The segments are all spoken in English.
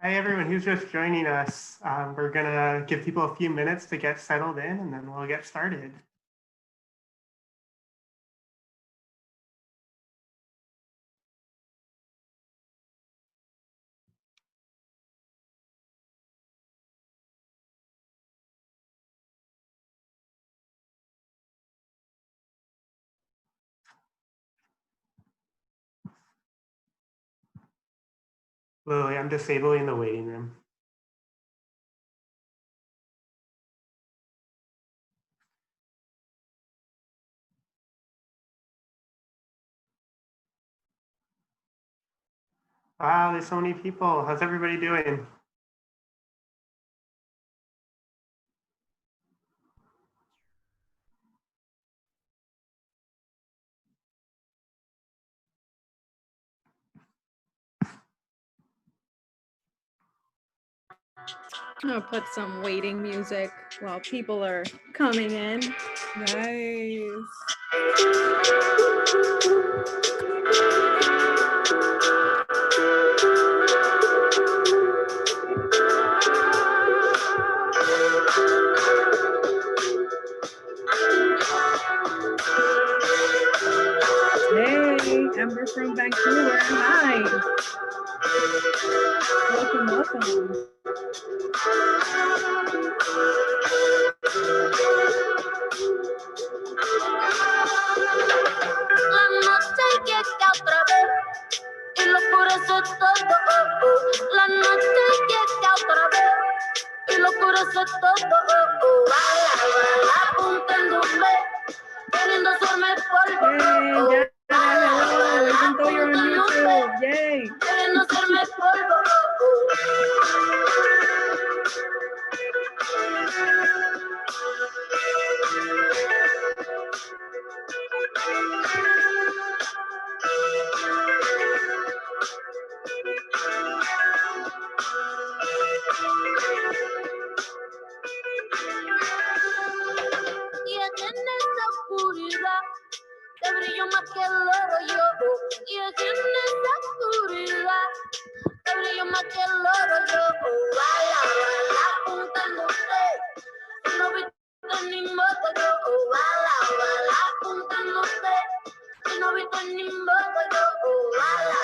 Hi, everyone who's just joining us. We're going to give people a few minutes to get settled in, and then we'll get started. Lily, I'm disabling the waiting room. Wow, there's so many people. How's everybody doing? I'm gonna put some waiting music while people are coming in. Nice. Hey, Amber from Vancouver. Hi. Welcome, welcome. La noche llega otra vez y lo oscurece todo. La noche llega otra vez y lo oscurece todo. Bala, apuntándome, queriendo hacerme polvo. Yay, hello, even though you're on YouTube, yay. Queriendo hacerme polvo. Y es en esa oscuridad que brillo más que el oro yo. Y es en esa oscuridad que brillo más que el oro yo. Bala, apuntándote, si no viste ni modo yo. Bala, apuntándote, si no viste ni modo yo. Bala,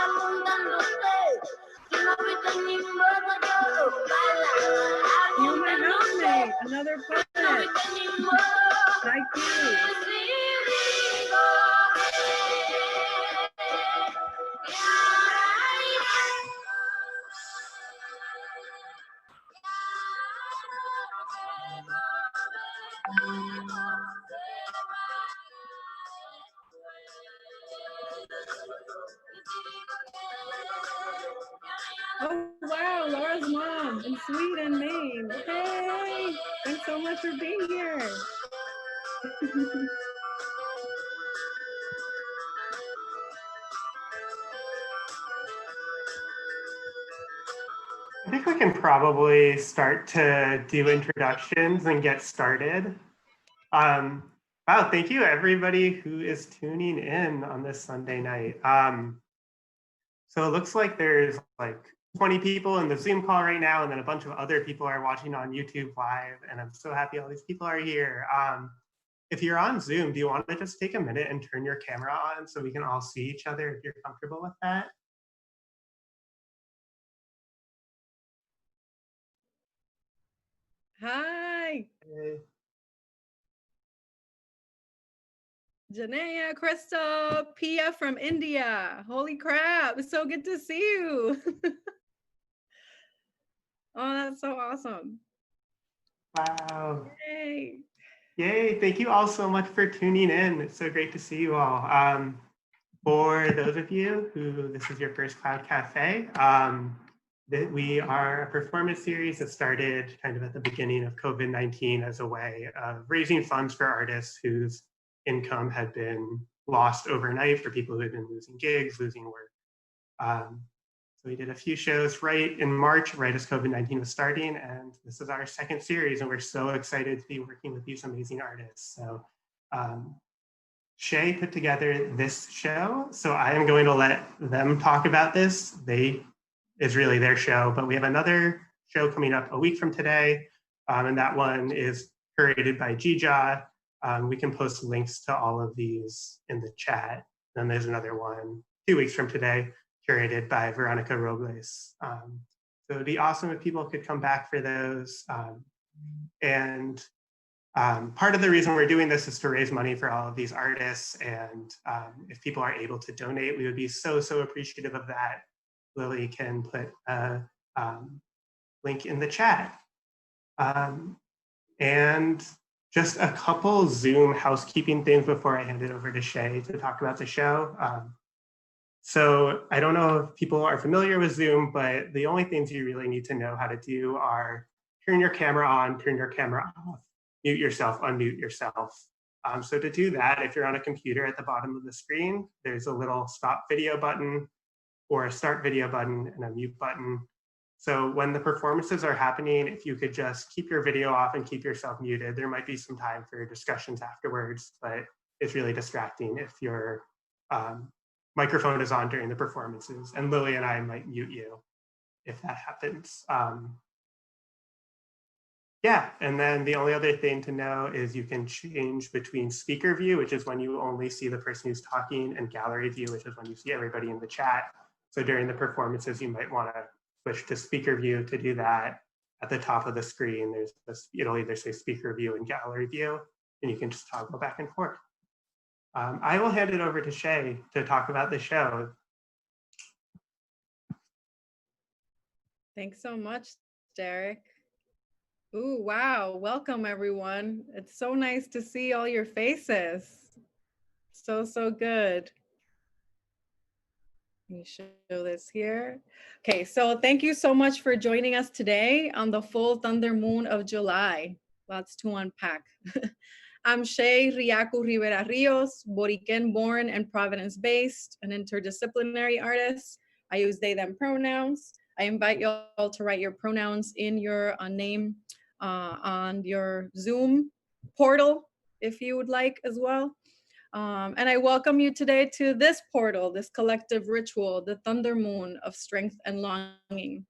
apuntándote, si no viste ni modo yo. Bala, You my housemate, another poet. Like you. Oh wow, Laura's mom in Sweden, Maine. Hey, thanks so much for being here. I think we can probably start to do introductions and get started. Wow, thank you everybody who is tuning in on this Sunday night. So it looks like there's like 20 people in the Zoom call right now, and then a bunch of other people are watching on YouTube Live, and I'm so happy all these people are here. If you're on Zoom, do you want to just take a minute and turn your camera on so we can all see each other if you're comfortable with that? Hi. Hey. Janaya, Crystal, Pia from India. Holy crap, it's so good to see you. Oh, that's so awesome. Wow. Yay. Yay, thank you all so much for tuning in. It's so great to see you all. For those of you who this is your first Cloud Cafe, we are a performance series that started kind of at the beginning of COVID-19 as a way of raising funds for artists whose income had been lost overnight, for people who had been losing gigs, losing work. So we did a few shows right in March, right as COVID-19 was starting, and this is our second series, and we're so excited to be working with these amazing artists. So Shey put together this show, so I am going to let them talk about this. They is really their show, but we have another show coming up a week from today, and that one is curated by Gija. We can post links to all of these in the chat. Then there's another one 2 weeks from today, curated by Veronica Robles. So it'd be awesome if people could come back for those. Part of the reason we're doing this is to raise money for all of these artists. And if people are able to donate, we would be so, so appreciative of that. Lily can put a link in the chat. And just a couple Zoom housekeeping things before I hand it over to Shey to talk about the show. So I don't know if people are familiar with Zoom, but the only things you really need to know how to do are turn your camera on, turn your camera off, mute yourself, unmute yourself. So to do that, if you're on a computer at the bottom of the screen, there's a little stop video button or a start video button and a mute button. So when the performances are happening, if you could just keep your video off and keep yourself muted, there might be some time for discussions afterwards, but it's really distracting if your microphone is on during the performances. And Lily and I might mute you if that happens. Yeah, and then the only other thing to know is you can change between speaker view, which is when you only see the person who's talking, and gallery view, which is when you see everybody in the chat. So during the performances, you might want to switch to speaker view. To do that, at the top of the screen, there's this, it'll either say speaker view and gallery view, and you can just toggle back and forth. I will hand it over to Shey to talk about the show. Thanks so much, Derek. Ooh, wow. Welcome, everyone. It's so nice to see all your faces. So, so good. Let me show this here. Okay, so thank you so much for joining us today on the full thunder moon of July. Lots to unpack. I'm Shey Rivera Ríos, Borican born and Providence based, an interdisciplinary artist. I use they, them pronouns. I invite you all to write your pronouns in your name on your Zoom portal, if you would like as well. And I welcome you today to this portal, this collective ritual, the thunder moon of strength and longing.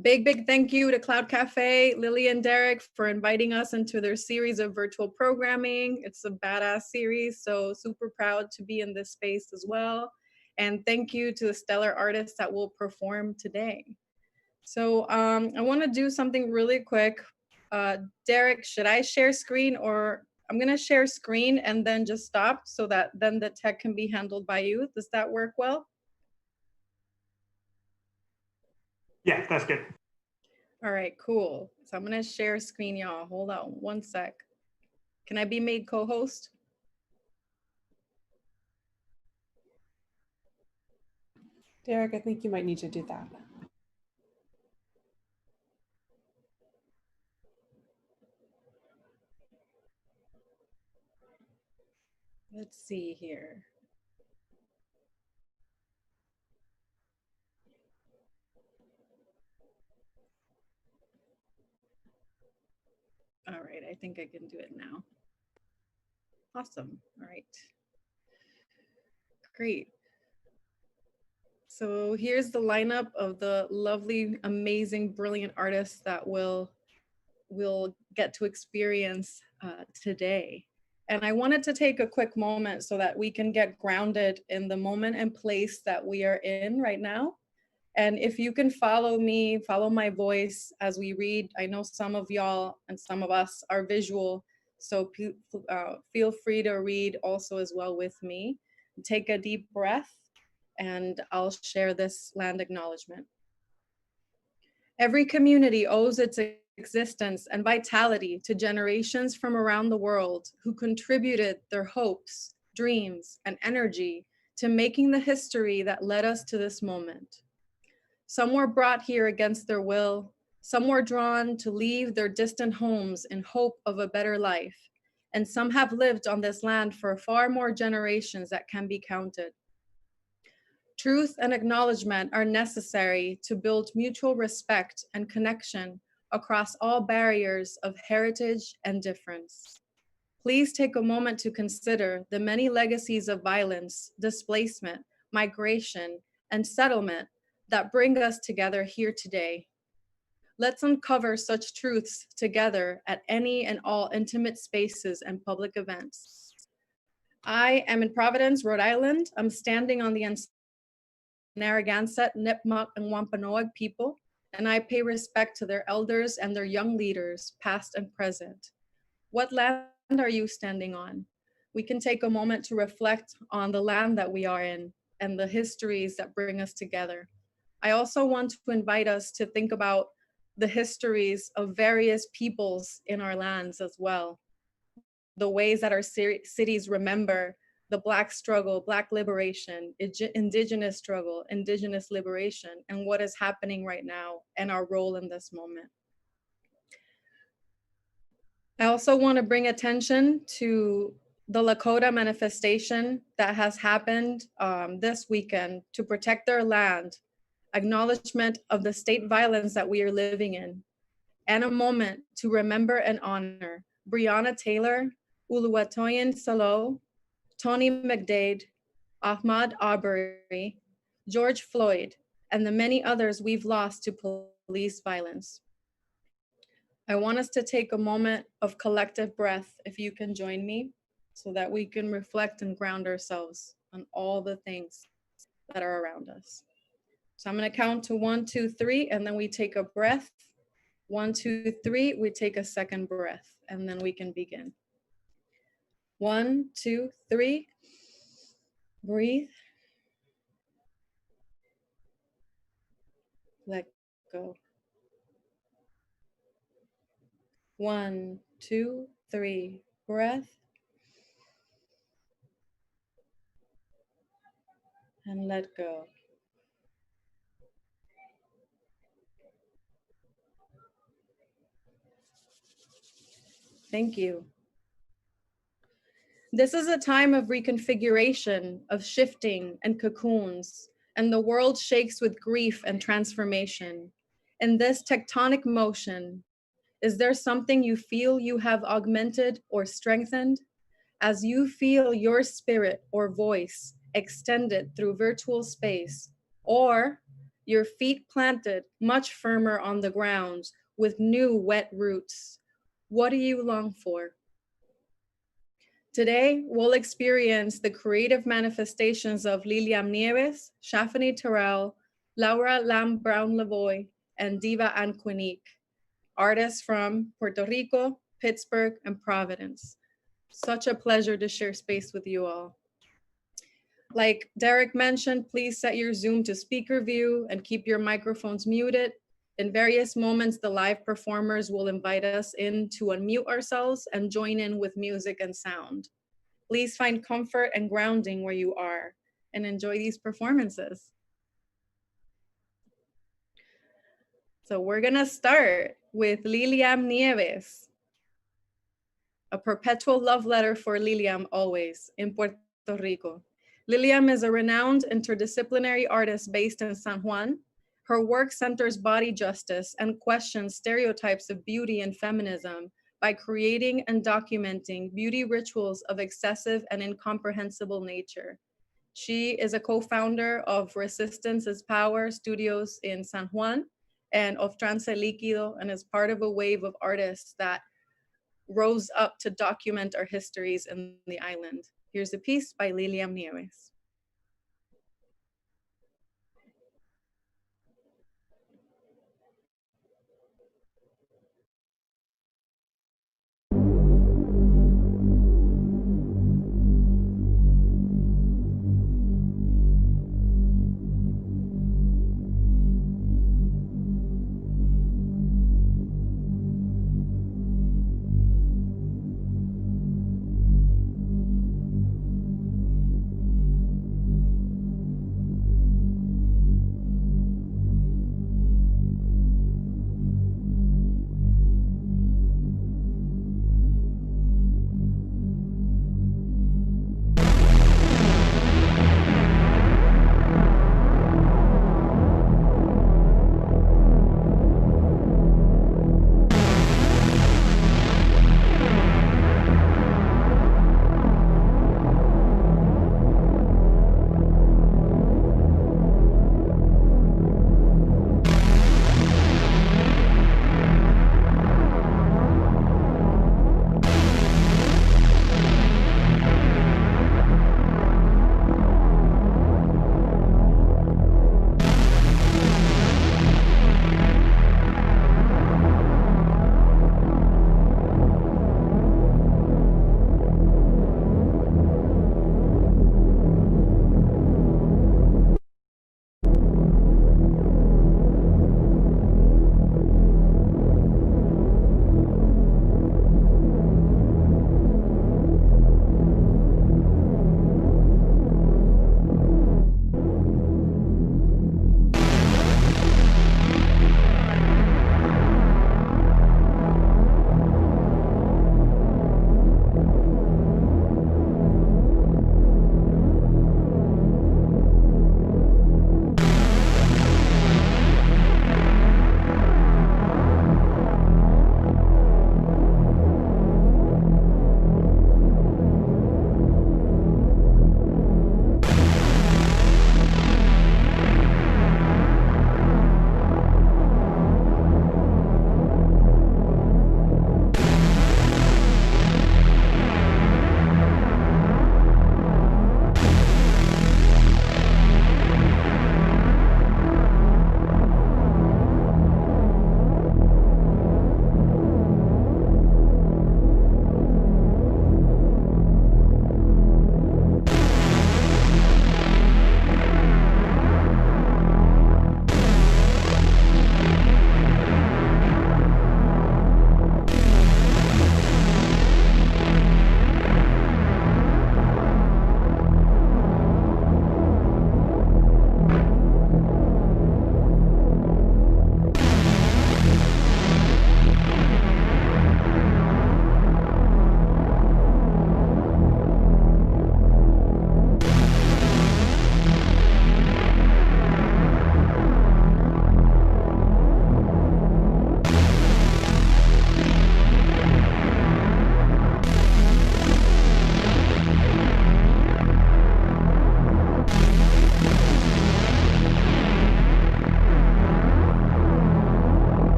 Big, big thank you to Cloud Café, Lily and Derek for inviting us into their series of virtual programming. It's a badass series, so super proud to be in this space as well. And thank you to the stellar artists that will perform today. So I want to do something really quick. Derek, should I share screen, or I'm going to share screen and then just stop so that then the tech can be handled by you? Does that work well? Yeah, that's good. All right, cool. So I'm going to share screen, y'all. Hold on one sec. Can I be made co-host? Derek, I think you might need to do that. Let's see here. All right, I think I can do it now. Awesome. All right. Great. So here's the lineup of the lovely, amazing, brilliant artists that we'll get to experience today. And I wanted to take a quick moment so that we can get grounded in the moment and place that we are in right now. And if you can follow me, follow my voice as we read. I know some of y'all and some of us are visual, so feel free to read also as well with me. Take a deep breath, and I'll share this land acknowledgement. Every community owes its existence and vitality to generations from around the world who contributed their hopes, dreams, and energy to making the history that led us to this moment. Some were brought here against their will. Some were drawn to leave their distant homes in hope of a better life. And some have lived on this land for far more generations that can be counted. Truth and acknowledgement are necessary to build mutual respect and connection across all barriers of heritage and difference. Please take a moment to consider the many legacies of violence, displacement, migration, and settlement that bring us together here today. Let's uncover such truths together at any and all intimate spaces and public events. I am in Providence, Rhode Island. I'm standing on the Narragansett, Nipmuc, and Wampanoag people, and I pay respect to their elders and their young leaders, past and present. What land are you standing on? We can take a moment to reflect on the land that we are in and the histories that bring us together. I also want to invite us to think about the histories of various peoples in our lands as well. The ways that our cities remember the Black struggle, Black liberation, Indigenous struggle, Indigenous liberation, and what is happening right now and our role in this moment. I also want to bring attention to the Lakota manifestation that has happened this weekend to protect their land, acknowledgement of the state violence that we are living in, and a moment to remember and honor Breonna Taylor, Oluwatoyin Salo, Tony McDade, Ahmaud Arbery, George Floyd, and the many others we've lost to police violence. I want us to take a moment of collective breath, if you can join me, so that we can reflect and ground ourselves on all the things that are around us. So I'm going to count to 1, 2, 3, and then we take a breath. 1, 2, 3, we take a second breath, and then we can begin. 1, 2, 3, breathe. Let go. 1, 2, 3, breath. And let go. Thank you. This is a time of reconfiguration, of shifting and cocoons, and the world shakes with grief and transformation. In this tectonic motion, is there something you feel you have augmented or strengthened? As you feel your spirit or voice extended through virtual space, or your feet planted much firmer on the ground with new wet roots, what do you long for? Today, we'll experience the creative manifestations of Lilliam Nieves, Shaffany Terrell, Laura Lamb Brown-Lavoie, and Diva Anqwenique, artists from Puerto Rico, Pittsburgh, and Providence. Such a pleasure to share space with you all. Like Derek mentioned, please set your Zoom to speaker view and keep your microphones muted. In various moments, the live performers will invite us in to unmute ourselves and join in with music and sound. Please find comfort and grounding where you are and enjoy these performances. So we're gonna start with Lilliam Nieves, a perpetual love letter for Lilliam always in Puerto Rico. Lilliam is a renowned interdisciplinary artist based in San Juan. Her work centers body justice and questions stereotypes of beauty and feminism by creating and documenting beauty rituals of excessive and incomprehensible nature. She is a co-founder of Resistance is Power Studios in San Juan and of Trance Líquido, and is part of a wave of artists that rose up to document our histories in the island. Here's a piece by Lilliam Nieves.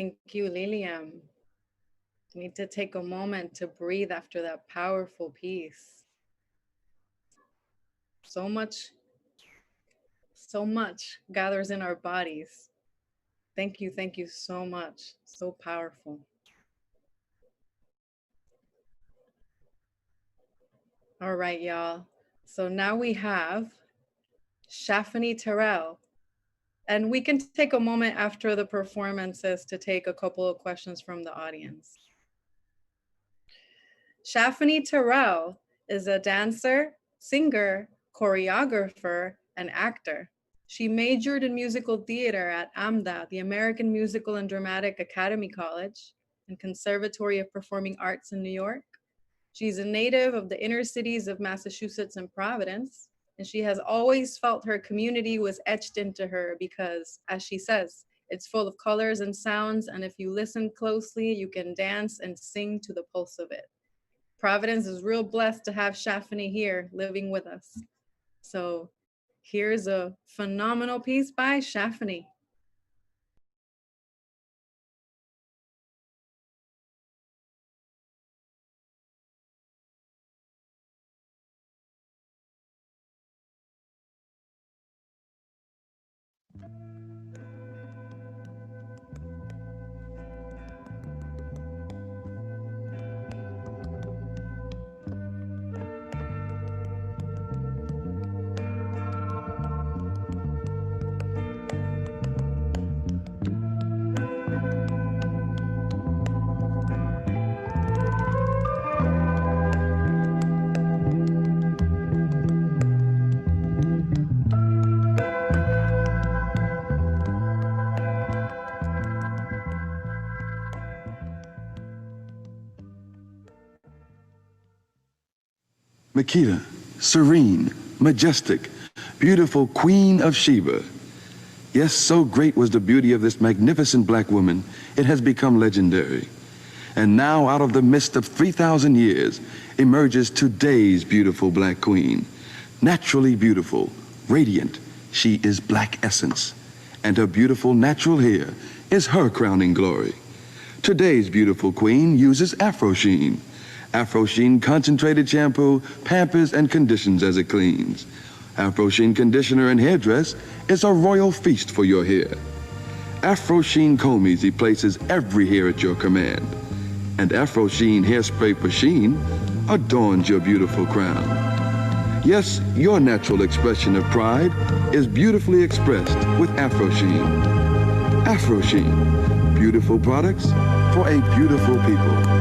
Thank you, Lilliam. Need to take a moment to breathe after that powerful piece. So much gathers in our bodies. Thank you so much. So powerful. All right, y'all. So now we have Shaffany Terrell. And we can take a moment after the performances to take a couple of questions from the audience. Shaffany Terrell is a dancer, singer, choreographer, and actor. She majored in musical theater at AMDA, the American Musical and Dramatic Academy College, and Conservatory of Performing Arts in New York. She's a native of the inner cities of Massachusetts and Providence, and she has always felt her community was etched into her because, as she says, it's full of colors and sounds, and if you listen closely, you can dance and sing to the pulse of it. Providence is real blessed to have Shaffany here living with us. So here's a phenomenal piece by Shaffany. Makeda, serene, majestic, beautiful Queen of Sheba. Yes, so great was the beauty of this magnificent black woman, it has become legendary. And now out of the midst of 3,000 years emerges today's beautiful black queen. Naturally beautiful, radiant, she is black essence. And her beautiful natural hair is her crowning glory. Today's beautiful queen uses Afro Sheen. Afro Sheen concentrated shampoo pampers and conditions as it cleans. Afro Sheen conditioner and hairdress is a royal feast for your hair. Afro Sheen comb easy places every hair at your command. And Afro Sheen hairspray for sheen adorns your beautiful crown. Yes, your natural expression of pride is beautifully expressed with Afro Sheen. Afro Sheen, beautiful products for a beautiful people.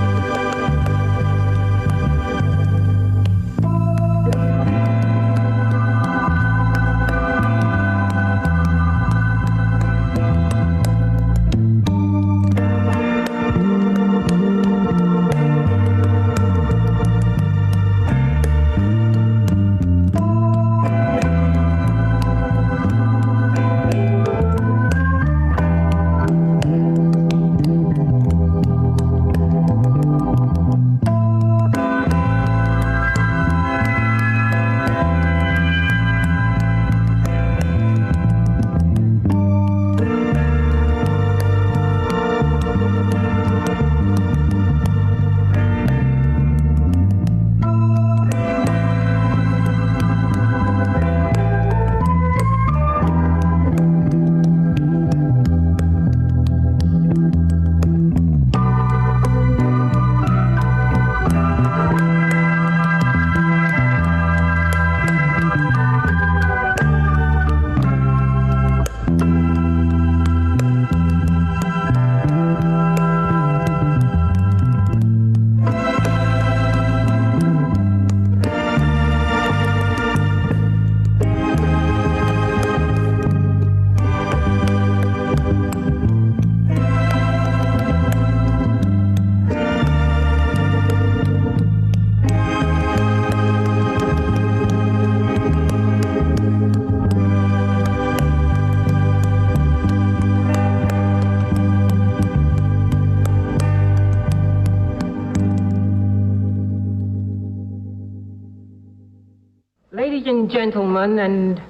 Ladies and gentlemen, and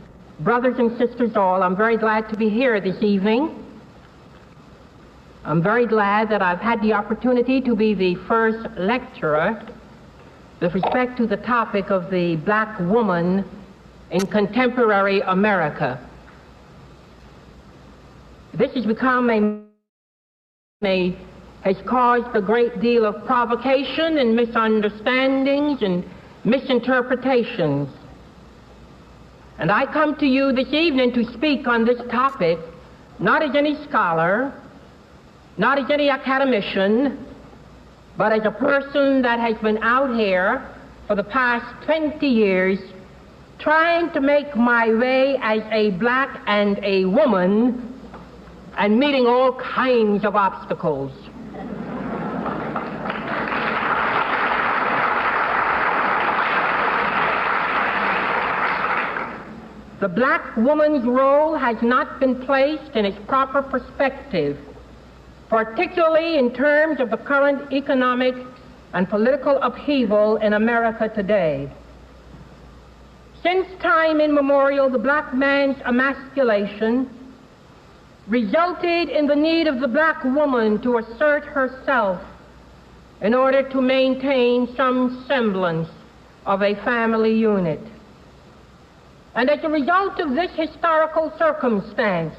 brothers and sisters all, I'm very glad to be here this evening. I'm very glad that I've had the opportunity to be the first lecturer with respect to the topic of the black woman in contemporary America. This has become has caused a great deal of provocation and misunderstandings and misinterpretations. And I come to you this evening to speak on this topic, not as any scholar, not as any academician, but as a person that has been out here for the past 20 years trying to make my way as a black and a woman and meeting all kinds of obstacles. The black woman's role has not been placed in its proper perspective, particularly in terms of the current economic and political upheaval in America today. Since time immemorial, the black man's emasculation resulted in the need of the black woman to assert herself in order to maintain some semblance of a family unit. And as a result of this historical circumstance,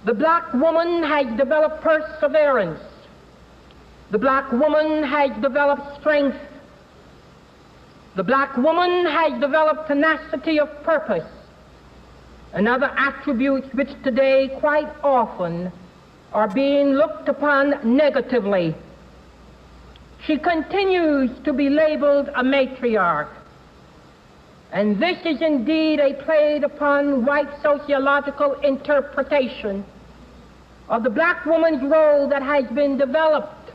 the black woman has developed perseverance. The black woman has developed strength. The black woman has developed tenacity of purpose and other attributes which today quite often are being looked upon negatively. She continues to be labeled a matriarch. And this is indeed a played upon white sociological interpretation of the black woman's role that has been developed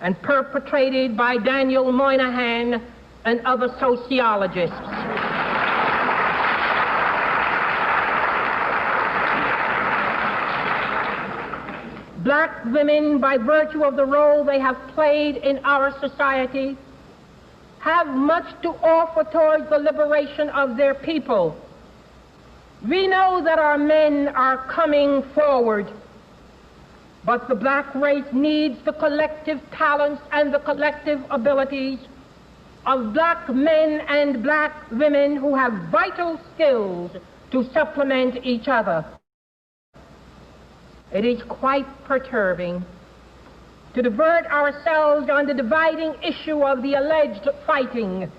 and perpetrated by Daniel Moynihan and other sociologists. Black women, by virtue of the role they have played in our society, have much to offer towards the liberation of their people. We know that our men are coming forward, but the black race needs the collective talents and the collective abilities of black men and black women who have vital skills to supplement each other. It is quite perturbing to divert ourselves on the dividing issue of the alleged fighting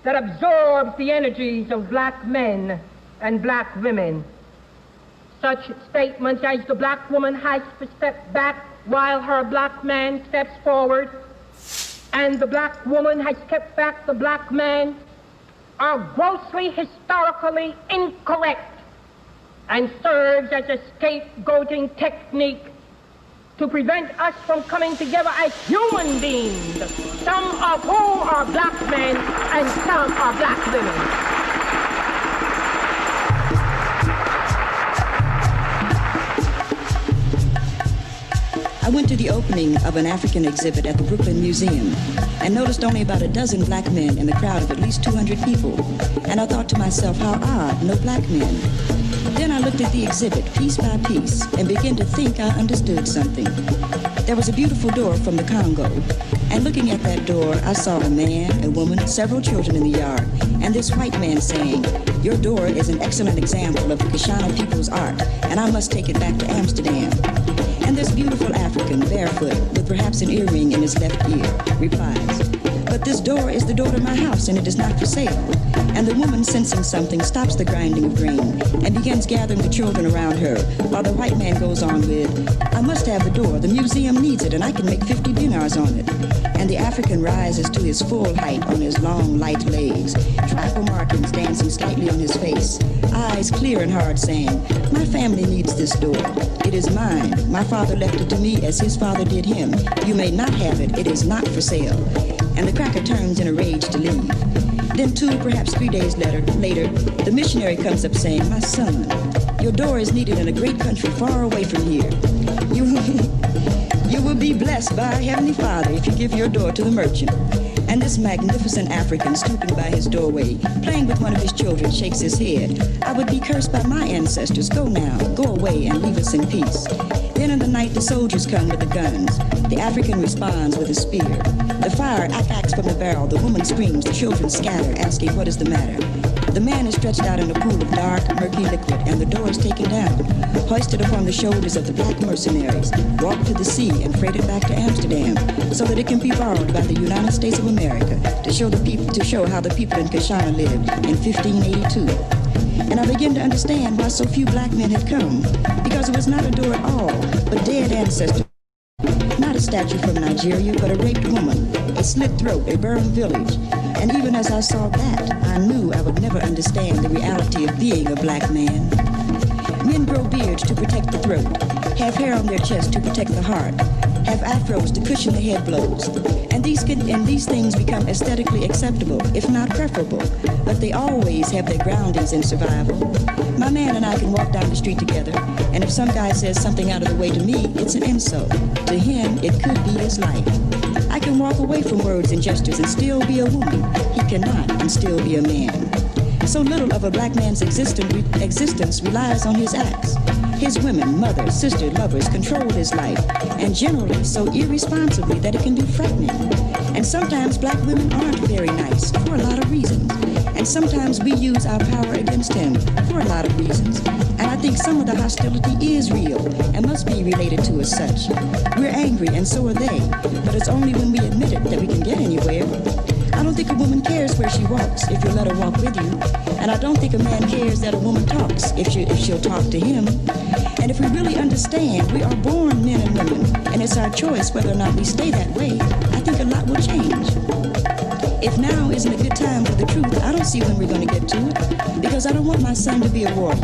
that absorbs the energies of black men and black women. Such statements as the black woman has to step back while her black man steps forward, and the black woman has kept back the black man, are grossly historically incorrect and serves as a scapegoating technique to prevent us from coming together as human beings, some of whom are black men and some are black women. I went to the opening of an African exhibit at the Brooklyn Museum and noticed only about a dozen black men in the crowd of at least 200 people. And I thought to myself, how odd, no black men. Then I looked at the exhibit piece by piece and began to think I understood something. There was a beautiful door from the Congo, and looking at that door, I saw a man, a woman, several children in the yard, and this white man saying, "Your door is an excellent example of the Kashana people's art, and I must take it back to Amsterdam." And this beautiful African, barefoot, with perhaps an earring in his left ear, replies, "But this door is the door to my house, and it is not for sale." And the woman, sensing something, stops the grinding of grain and begins gathering the children around her, while the white man goes on with, "I must have the door. The museum needs it, and I can make 50 dinars on it." And the African rises to his full height on his long, light legs, tribal markings dancing slightly on his face, eyes clear and hard, saying, "My family needs this door. It is mine. My father left it to me as his father did him. You may not have it. It is not for sale." And the cracker turns in a rage to leave. Then 2, perhaps 3 days later, the missionary comes up saying, "My son, your door is needed in a great country far away from here. You will be blessed by our Heavenly Father if you give your door to the merchant." and this magnificent African stooping by his doorway, playing with one of his children, shakes his head, I would be cursed by my ancestors. Go now, go away and leave us in peace. Then in the night the soldiers come with the guns. The African responds with a spear. The fire acts from the barrel, the woman screams, the children scatter, asking what is the matter. The man is stretched out in a pool of dark, murky liquid, and the door is taken down, hoisted upon the shoulders of the black mercenaries, walked to the sea and freighted back to Amsterdam, so that it can be borrowed by the United States of America to show how the people in Kashana lived in 1582. And I begin to understand why so few black men had come, because it was not a door at all, but dead ancestors. Not a statue from Nigeria, but a raped woman, a slit throat, a burned village. And even as I saw that, I knew I would never understand the reality of being a black man. Men grow beards to protect the throat, have hair on their chest to protect the heart, have afros to cushion the head blows. And these things become aesthetically acceptable, if not preferable, but they always have their groundings in survival. My man and I can walk down the street together, and if some guy says something out of the way to me, it's an insult. To him, it could be his life. I can walk away from words and gestures and still be a woman. He cannot and still be a man. So little of a black man's existence relies on his acts. His women, mothers, sisters, lovers control his life, and generally so irresponsibly that it can be frightening. And sometimes black women aren't very nice for a lot of reasons. And sometimes we use our power against him for a lot of reasons. And I think some of the hostility is real and must be related to as such. We're angry and so are they, but it's only when we admit it that we can get anywhere. I don't think a woman cares where she walks if you let her walk with you. And I don't think a man cares that a woman talks if she'll talk to him. And if we really understand we are born men and women, and it's our choice whether or not we stay that way, I think a lot will change. If now isn't a good time for the truth, I don't see when we're going to get to it. Because I don't want my son to be a warrior,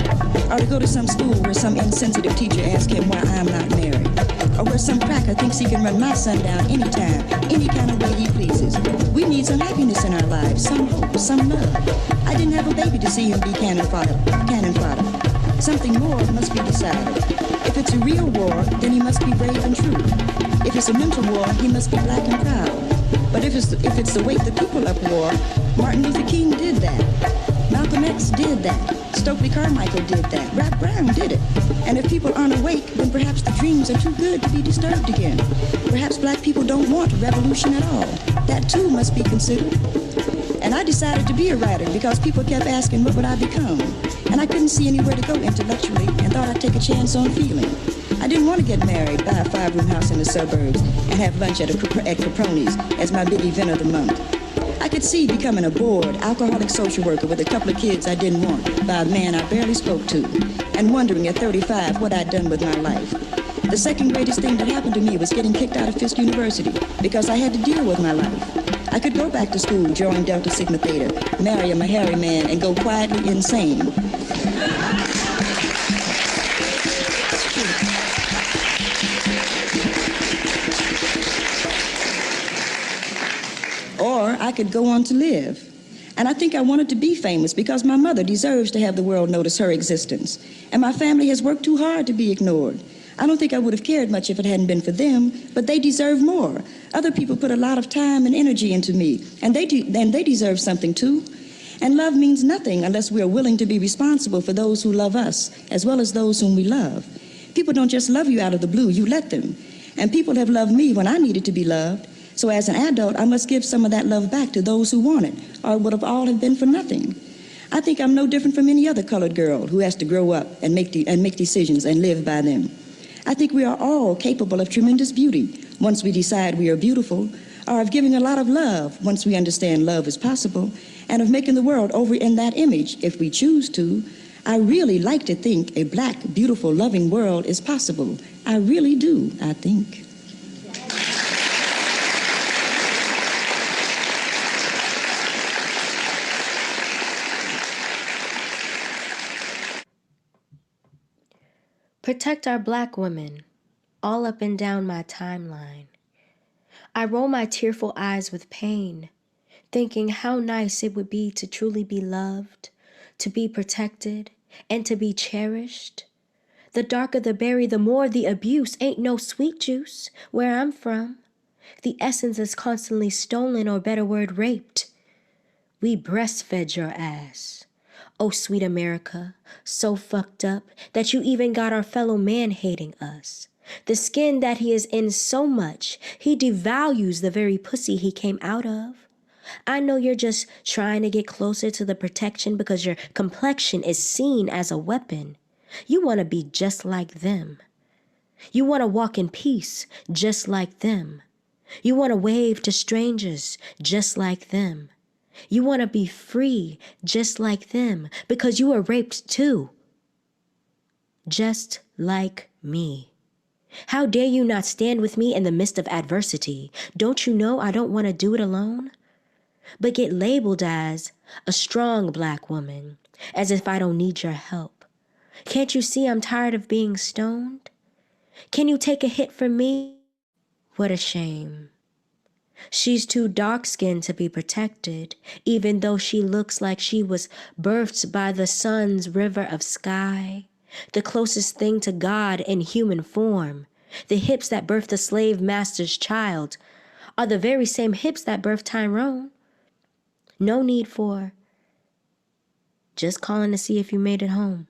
or to go to some school where some insensitive teacher asks him why I'm not married, or where some cracker thinks he can run my son down anytime, any kind of way he pleases. We need some happiness in our lives, some hope, some love. I didn't have a baby to see him be cannon fodder. Something more must be decided. If it's a real war, then he must be brave and true. If it's a mental war, he must be black and proud. But if it's the wake the people up war, Martin Luther King did that. Malcolm X did that. Stokely Carmichael did that. Rap Brown did it. And if people aren't awake, then perhaps the dreams are too good to be disturbed again. Perhaps black people don't want revolution at all. That too must be considered. And I decided to be a writer because people kept asking what would I become. And I couldn't see anywhere to go intellectually and thought I'd take a chance on feeling. I didn't want to get married, buy a 5-room house in the suburbs, and have lunch at Caproni's as my big event of the month. I could see becoming a bored, alcoholic social worker with a couple of kids I didn't want by a man I barely spoke to, and wondering at 35 what I'd done with my life. The second greatest thing that happened to me was getting kicked out of Fisk University because I had to deal with my life. I could go back to school, join Delta Sigma Theta, marry a Mahari man, and go quietly insane. Or I could go on to live. And I think I wanted to be famous because my mother deserves to have the world notice her existence. And my family has worked too hard to be ignored. I don't think I would have cared much if it hadn't been for them, but they deserve more. Other people put a lot of time and energy into me, and they deserve something too. And love means nothing unless we are willing to be responsible for those who love us, as well as those whom we love. People don't just love you out of the blue, you let them. And people have loved me when I needed to be loved. So as an adult, I must give some of that love back to those who want it, or it would have all have been for nothing. I think I'm no different from any other colored girl who has to grow up and make decisions and live by them. I think we are all capable of tremendous beauty once we decide we are beautiful, or of giving a lot of love once we understand love is possible, and of making the world over in that image if we choose to. I really like to think a black, beautiful, loving world is possible. I really do, I think. Protect our black women, all up and down my timeline. I roll my tearful eyes with pain, thinking how nice it would be to truly be loved, to be protected, and to be cherished. The darker the berry, the more the abuse. Ain't no sweet juice where I'm from. The essence is constantly stolen, or better word, raped. We breastfed your ass. Oh, sweet America, so fucked up that you even got our fellow man hating us. The skin that he is in so much, he devalues the very pussy he came out of. I know you're just trying to get closer to the protection because your complexion is seen as a weapon. You want to be just like them. You want to walk in peace just like them. You want to wave to strangers just like them. You want to be free just like them because you were raped too. Just like me. How dare you not stand with me in the midst of adversity? Don't you know I don't want to do it alone? But get labeled as a strong black woman, as if I don't need your help. Can't you see I'm tired of being stoned? Can you take a hit from me? What a shame. She's too dark-skinned to be protected, even though she looks like she was birthed by the sun's river of sky, the closest thing to God in human form. The hips that birthed the slave master's child are the very same hips that birthed Tyrone. No need for just calling to see if you made it home.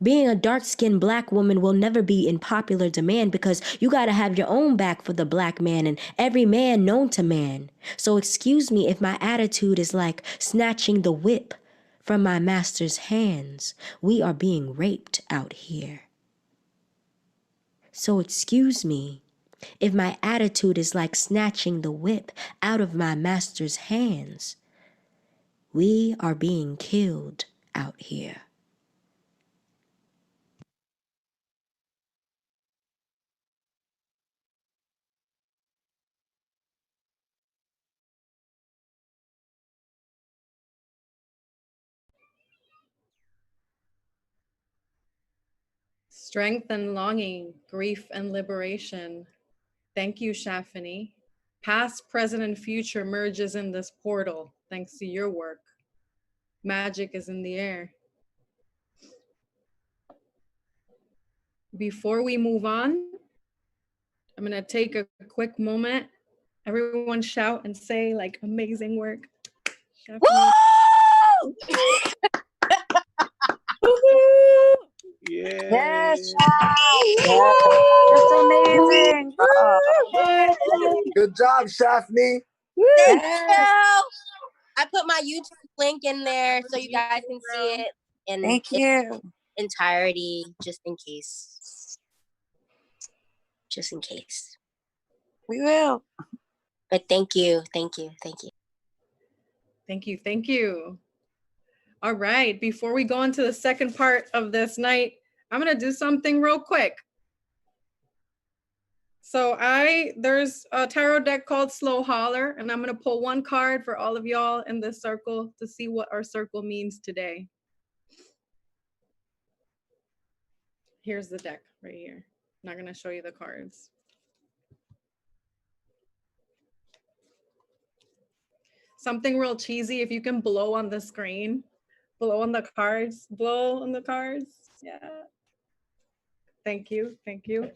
Being a dark-skinned black woman will never be in popular demand because you gotta have your own back for the black man and every man known to man. So excuse me if my attitude is like snatching the whip from my master's hands. We are being raped out here. So excuse me if my attitude is like snatching the whip out of my master's hands. We are being killed out here. Strength and longing, grief and liberation. Thank you, Shaffany. Past, present, and future merges in this portal, thanks to your work. Magic is in the air. Before we move on, I'm gonna take a quick moment. Everyone shout and say like amazing work. Shaffany. Woo! Yeah. Yes, that's amazing. Good job, Shaffany. Thank you. I put my YouTube link in there so you guys can see it in its entirety, just in case. Just in case. We will. But thank you, thank you, thank you. Thank you, thank you. All right, before we go into the second part of this night, I'm gonna do something real quick. So there's a tarot deck called Slow Holler, and I'm gonna pull one card for all of y'all in this circle to see what our circle means today. Here's the deck right here. I'm not gonna show you the cards. Something real cheesy, if you can blow on the screen, blow on the cards, blow on the cards. Yeah. Thank you, thank you.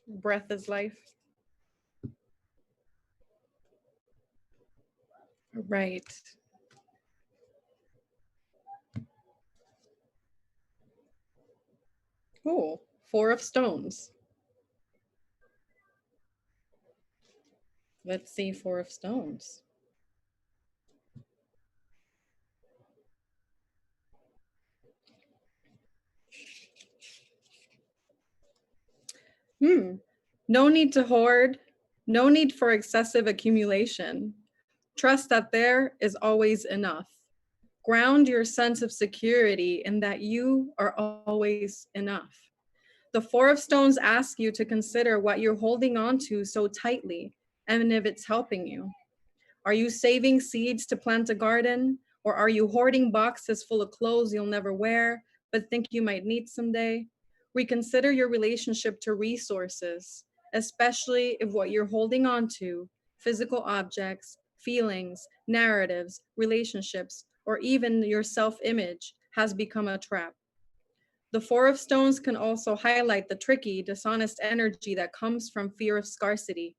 Breath is life. All right. Cool. 4 of Stones. Let's see 4 of Stones. No need to hoard, no need for excessive accumulation. Trust that there is always enough. Ground your sense of security in that you are always enough. The 4 of Stones asks you to consider what you're holding on to so tightly and if it's helping you. Are you saving seeds to plant a garden? Or are you hoarding boxes full of clothes you'll never wear, but think you might need someday? Reconsider your relationship to resources, especially if what you're holding on to, physical objects, feelings, narratives, relationships, or even your self-image has become a trap. The 4 of Stones can also highlight the tricky, dishonest energy that comes from fear of scarcity.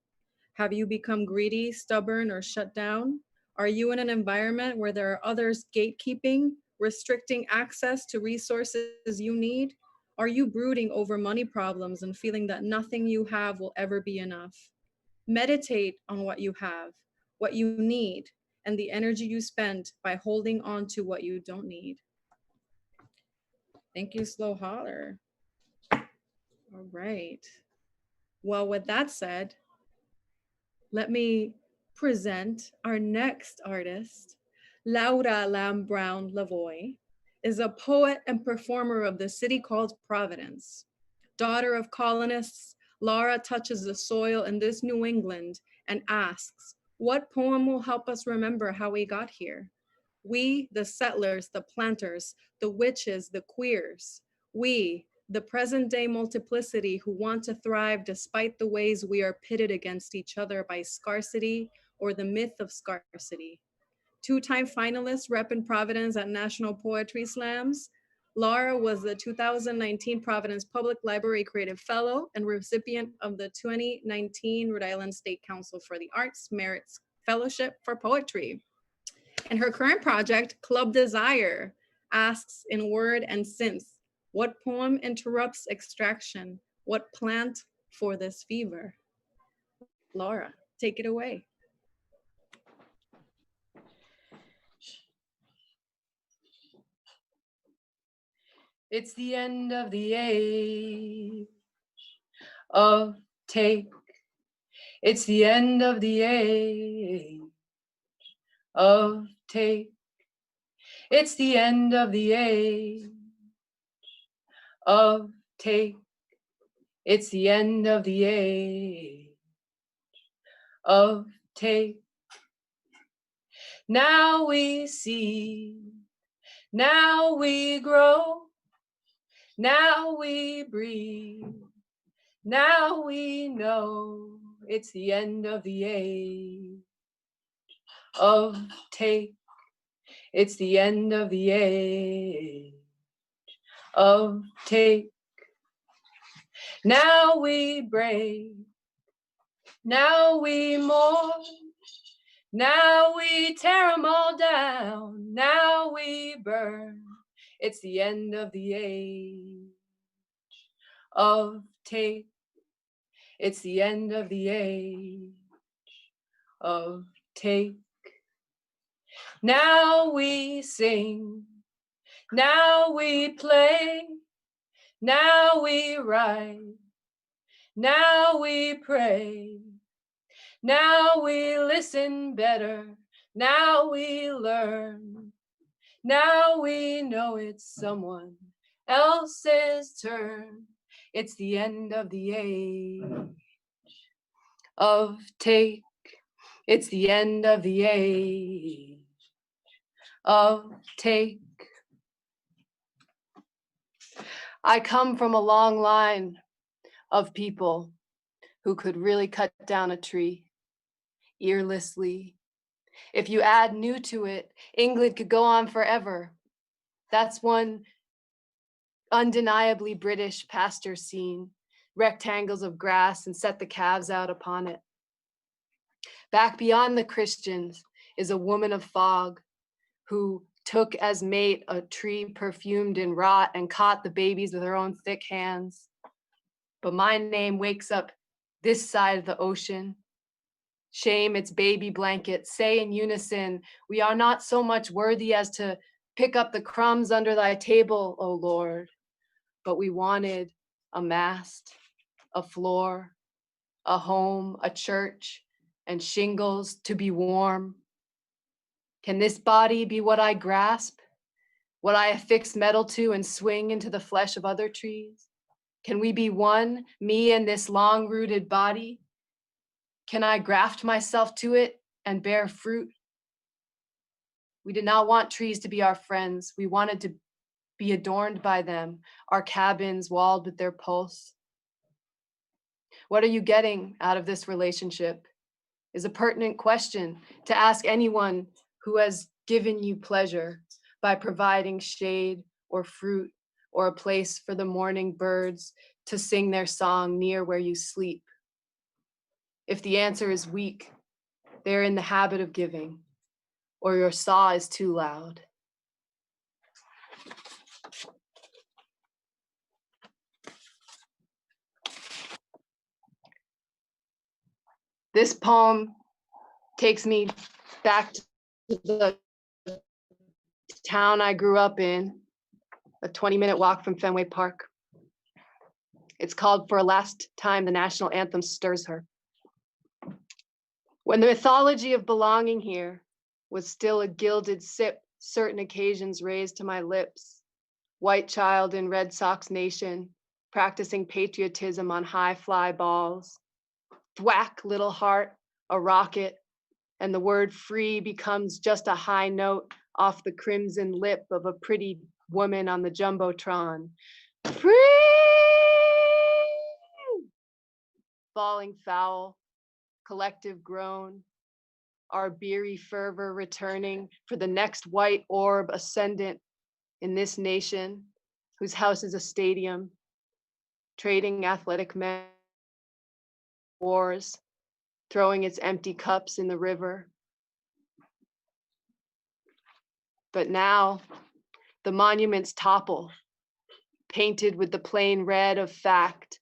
Have you become greedy, stubborn, or shut down? Are you in an environment where there are others gatekeeping, restricting access to resources you need? Are you brooding over money problems and feeling that nothing you have will ever be enough? Meditate on what you have, what you need, and the energy you spend by holding on to what you don't need. Thank you, Slow Holler. All right. Well, with that said, let me present our next artist. Laura Lamb Brown-Lavoie is a poet and performer of the city called Providence. Daughter of colonists, Laura touches the soil in this New England and asks, what poem will help us remember how we got here? We, the settlers, the planters, the witches, the queers. We, the present day multiplicity who want to thrive despite the ways we are pitted against each other by scarcity or the myth of scarcity. Two-time finalist repping Providence at National Poetry Slams. Laura was the 2019 Providence Public Library Creative Fellow and recipient of the 2019 Rhode Island State Council for the Arts Merits Fellowship for Poetry. And her current project, Club Desire, asks in word and synth, what poem interrupts extraction? What plant for this fever? Laura, take it away. It's the end of the age of take. It's the end of the age of take. It's the end of the age of take. It's the end of the age of take. Now we see, now we grow, now we breathe, now we know it's the end of the age of take. It's the end of the age of take. Now we break, now we mourn, now we tear them all down, now we burn. It's the end of the age of take. It's the end of the age of take. Now we sing, now we play, now we write, now we pray, now we listen better, now we learn, now we know it's someone else's turn. It's the end of the age of take. It's the end of the age of take. I come from a long line of people who could really cut down a tree earlessly. If you add new to it, England could go on forever. That's one undeniably British pasture scene, rectangles of grass and set the calves out upon it. Back beyond the Christians is a woman of fog who took as mate a tree perfumed in rot and caught the babies with her own thick hands. But my name wakes up this side of the ocean. Shame its baby blanket, say in unison, we are not so much worthy as to pick up the crumbs under thy table, O Lord. But we wanted a mast, a floor, a home, a church, and shingles to be warm. Can this body be what I grasp, what I affix metal to and swing into the flesh of other trees? Can we be one, me and this long-rooted body? Can I graft myself to it and bear fruit? We did not want trees to be our friends. We wanted to be adorned by them, our cabins walled with their pulse. What are you getting out of this relationship? Is a pertinent question to ask anyone who has given you pleasure by providing shade or fruit or a place for the morning birds to sing their song near where you sleep. If the answer is weak, they're in the habit of giving, or your saw is too loud. This poem takes me back to the town I grew up in, a 20-minute walk from Fenway Park. It's called For a Last Time the National Anthem Stirs Her. When the mythology of belonging here was still a gilded sip, certain occasions raised to my lips, white child in Red Sox Nation, practicing patriotism on high fly balls, thwack little heart, a rocket, and the word free becomes just a high note off the crimson lip of a pretty woman on the Jumbotron. Free! Falling foul, collective groan, our beery fervor returning for the next white orb ascendant in this nation, whose house is a stadium, trading athletic men, wars, throwing its empty cups in the river. But now the monuments topple, painted with the plain red of fact.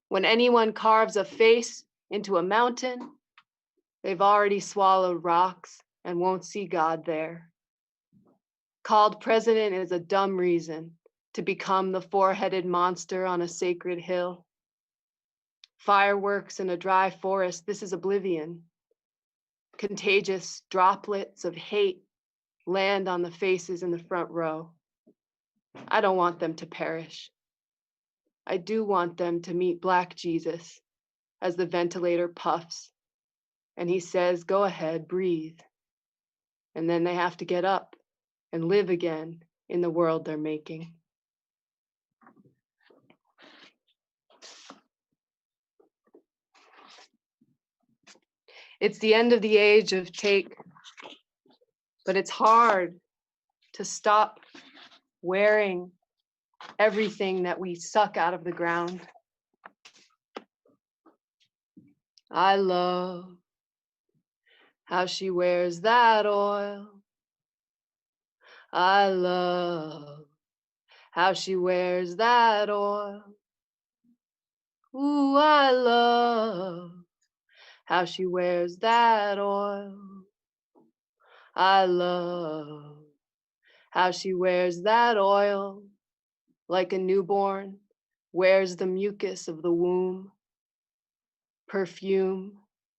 When anyone carves a face into a mountain, they've already swallowed rocks and won't see God there. Called president is a dumb reason to become the four-headed monster on a sacred hill. Fireworks in a dry forest, this is oblivion. Contagious droplets of hate land on the faces in the front row. I don't want them to perish. I do want them to meet Black Jesus as the ventilator puffs and he says, go ahead, breathe. And then they have to get up and live again in the world they're making. It's the end of the age of take, but it's hard to stop wearing everything that we suck out of the ground. I love how she wears that oil. I love how she wears that oil. Ooh, I love how she wears that oil. I love how she wears that oil like a newborn wears the mucus of the womb. Perfume,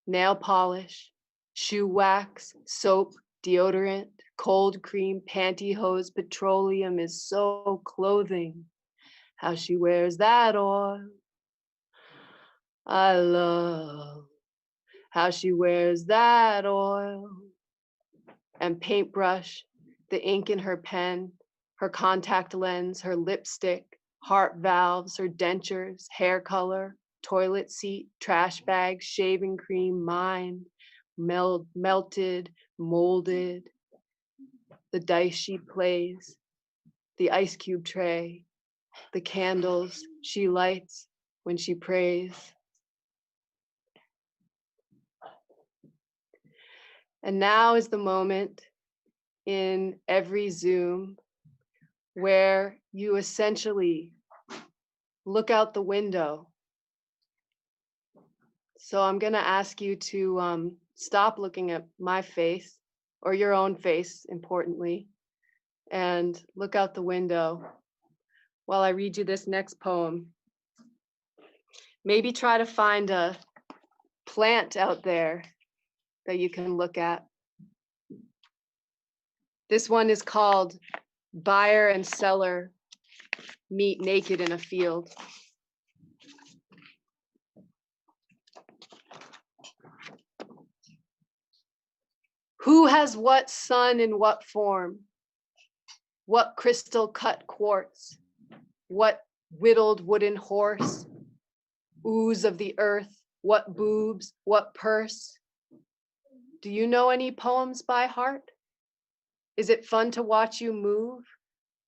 nail polish, shoe wax, soap, deodorant, cold cream, pantyhose, petroleum is so clothing. How she wears that oil. I love how she wears that oil. And paintbrush, the ink in her pen, her contact lens, her lipstick, heart valves, her dentures, hair color, toilet seat, trash bag, shaving cream, mine, melted, molded, the dice she plays, the ice cube tray, the candles she lights when she prays. And now is the moment in every Zoom where you essentially look out the window. So I'm gonna ask you to stop looking at my face, or your own face, importantly, and look out the window while I read you this next poem. Maybe try to find a plant out there that you can look at. This one is called Buyer and Seller Meet Naked in a Field. Who has what sun in what form? What crystal cut quartz? What whittled wooden horse? Ooze of the earth, what boobs, what purse? Do you know any poems by heart? Is it fun to watch you move?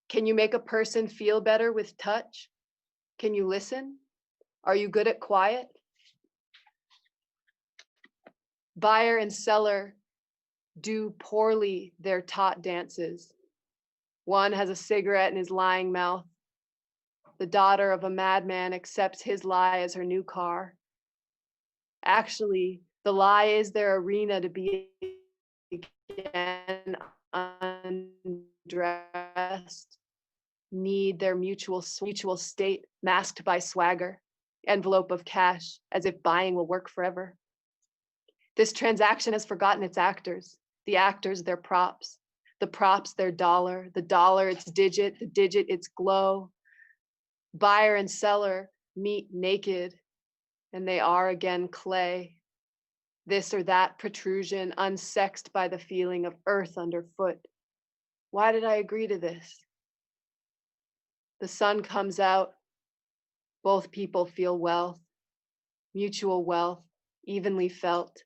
Can you make a person feel better with touch? Can you listen? Are you good at quiet? Buyer and seller do poorly their taught dances. One has a cigarette in his lying mouth. The daughter of a madman accepts his lie as her new car. Actually, the lie is their arena to be again undressed, need their mutual state masked by swagger, envelope of cash, as if buying will work forever. This transaction has forgotten its actors, the actors their props, the props their dollar, the dollar its digit, the digit its glow. Buyer and seller meet naked, and they are again clay. This or that protrusion unsexed by the feeling of earth underfoot. Why did I agree to this? The sun comes out. Both people feel wealth, mutual wealth, evenly felt.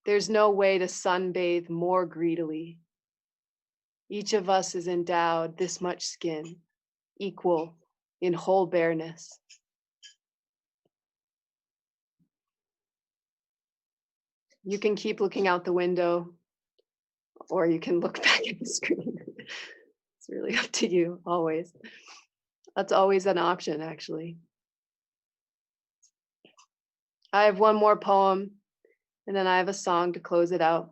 There's no way to sunbathe more greedily. Each of us is endowed this much skin, equal in whole bareness. You can keep looking out the window, or you can look back at the screen. It's really up to you, always. That's always an option, actually. I have one more poem, and then I have a song to close it out.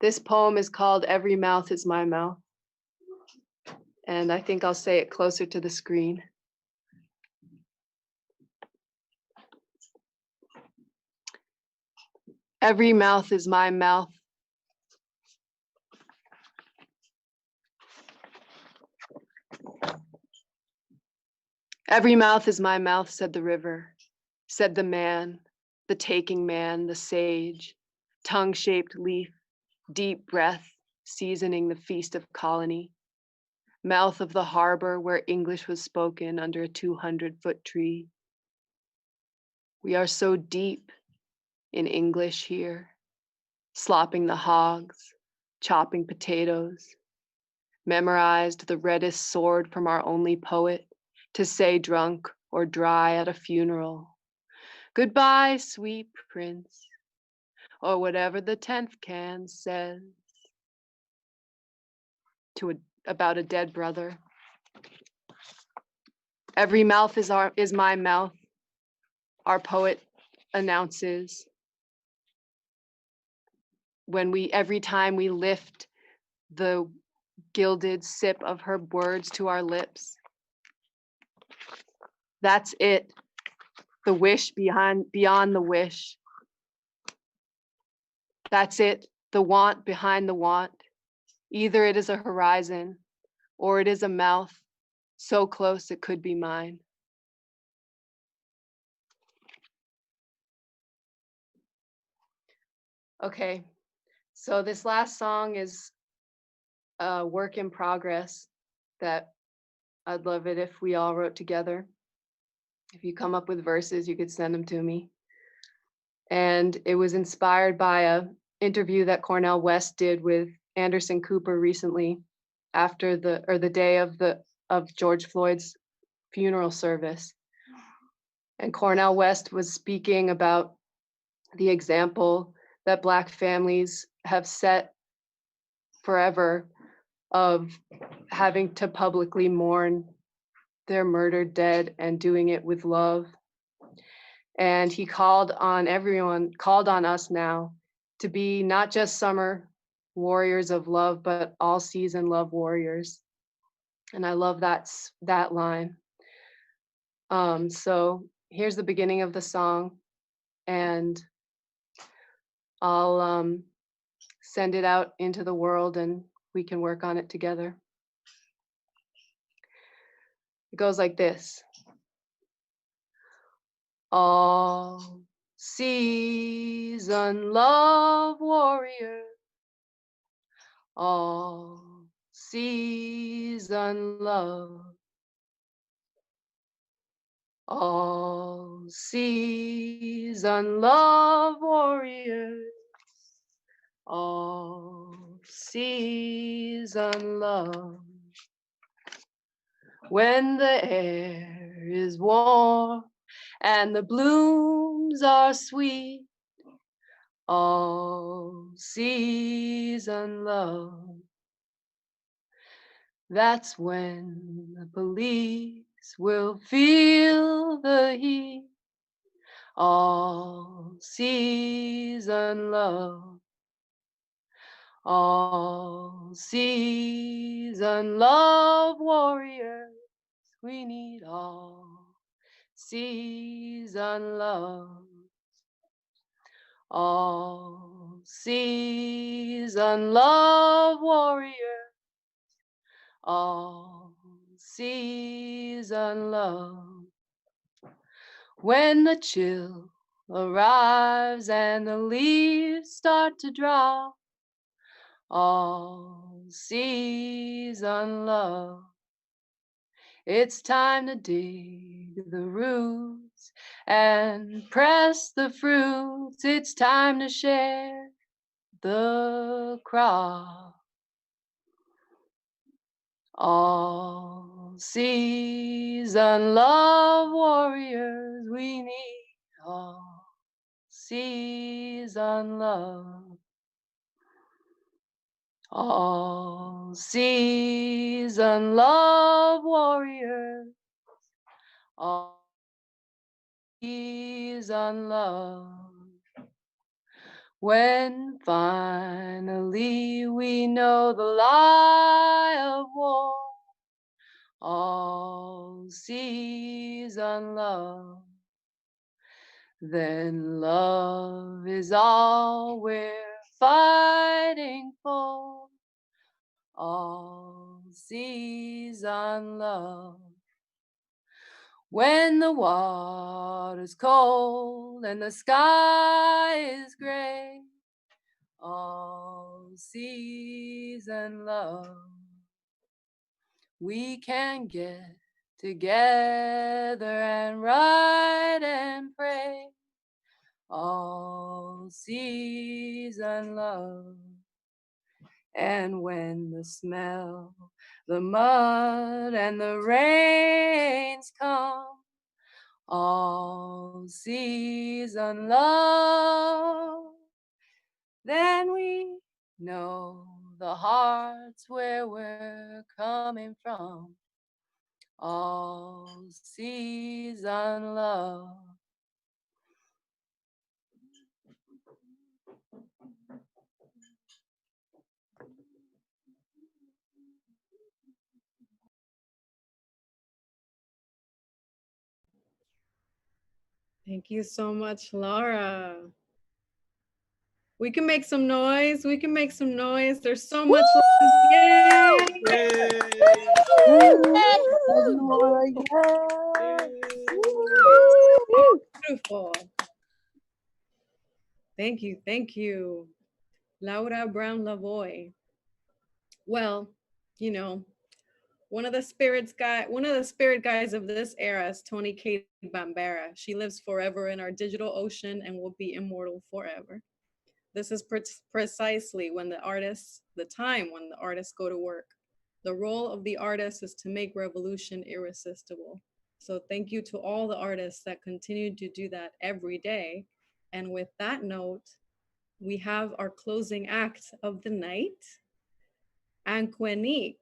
This poem is called Every Mouth is My Mouth, and I think I'll say it closer to the screen. Every mouth is my mouth. Every mouth is my mouth, said the river, said the man, the taking man, the sage, tongue-shaped leaf, deep breath, seasoning the feast of colony, mouth of the harbor where English was spoken under a 200-foot tree. We are so deep in English here, slopping the hogs, chopping potatoes, memorized the reddest sword from our only poet to say drunk or dry at a funeral. Goodbye, sweet prince, or whatever the 10th can says about a dead brother. Every mouth is my mouth, our poet announces. Every time we lift the gilded sip of her words to our lips. That's it, the wish beyond the wish. That's it, the want behind the want. Either it is a horizon or it is a mouth so close it could be mine. Okay, so this last song is a work in progress that I'd love it if we all wrote together. If you come up with verses, you could send them to me. And it was inspired by an interview that Cornel West did with Anderson Cooper recently after the day of George Floyd's funeral service. And Cornel West was speaking about the example that Black families have set forever of having to publicly mourn their murdered dead and doing it with love. And he called on us now to be not just summer warriors of love, but all season love warriors. And I love that line. So here's the beginning of the song, and I'll send it out into the world and we can work on it together. It goes like this. All season love warrior, all season love, all season love warriors, all season love. When the air is warm and the blooms are sweet. All season love. That's when the police will feel the heat. All season love. All season love warriors. We need all season love. All season love warriors. All season love. When the chill arrives and the leaves start to drop, all season love. It's time to dig the roots and press the fruits. It's time to share the crop. All season love warriors, we need all season love. All season love warriors, all season love. When finally we know the lie of war, all season love, then love is all we're fighting for. All season love. When the water's cold and the sky is gray, all season love. We can get together and write and pray, all season love. And when the smell, the mud and the rains come, all season love, then we know the hearts where we're coming from, all season love. Thank you so much, Laura. We can make some noise. We can make some noise. There's so much love. Yay! Beautiful. Thank you. Thank you, Laura Brown-Lavoie. Well, you know, one of the spirit guides of this era is Toni Cade Bambara. She lives forever in our digital ocean and will be immortal forever. This is precisely when the time when the artists go to work. The role of the artist is to make revolution irresistible. So thank you to all the artists that continue to do that every day. And with that note, we have our closing act of the night. Anqwenique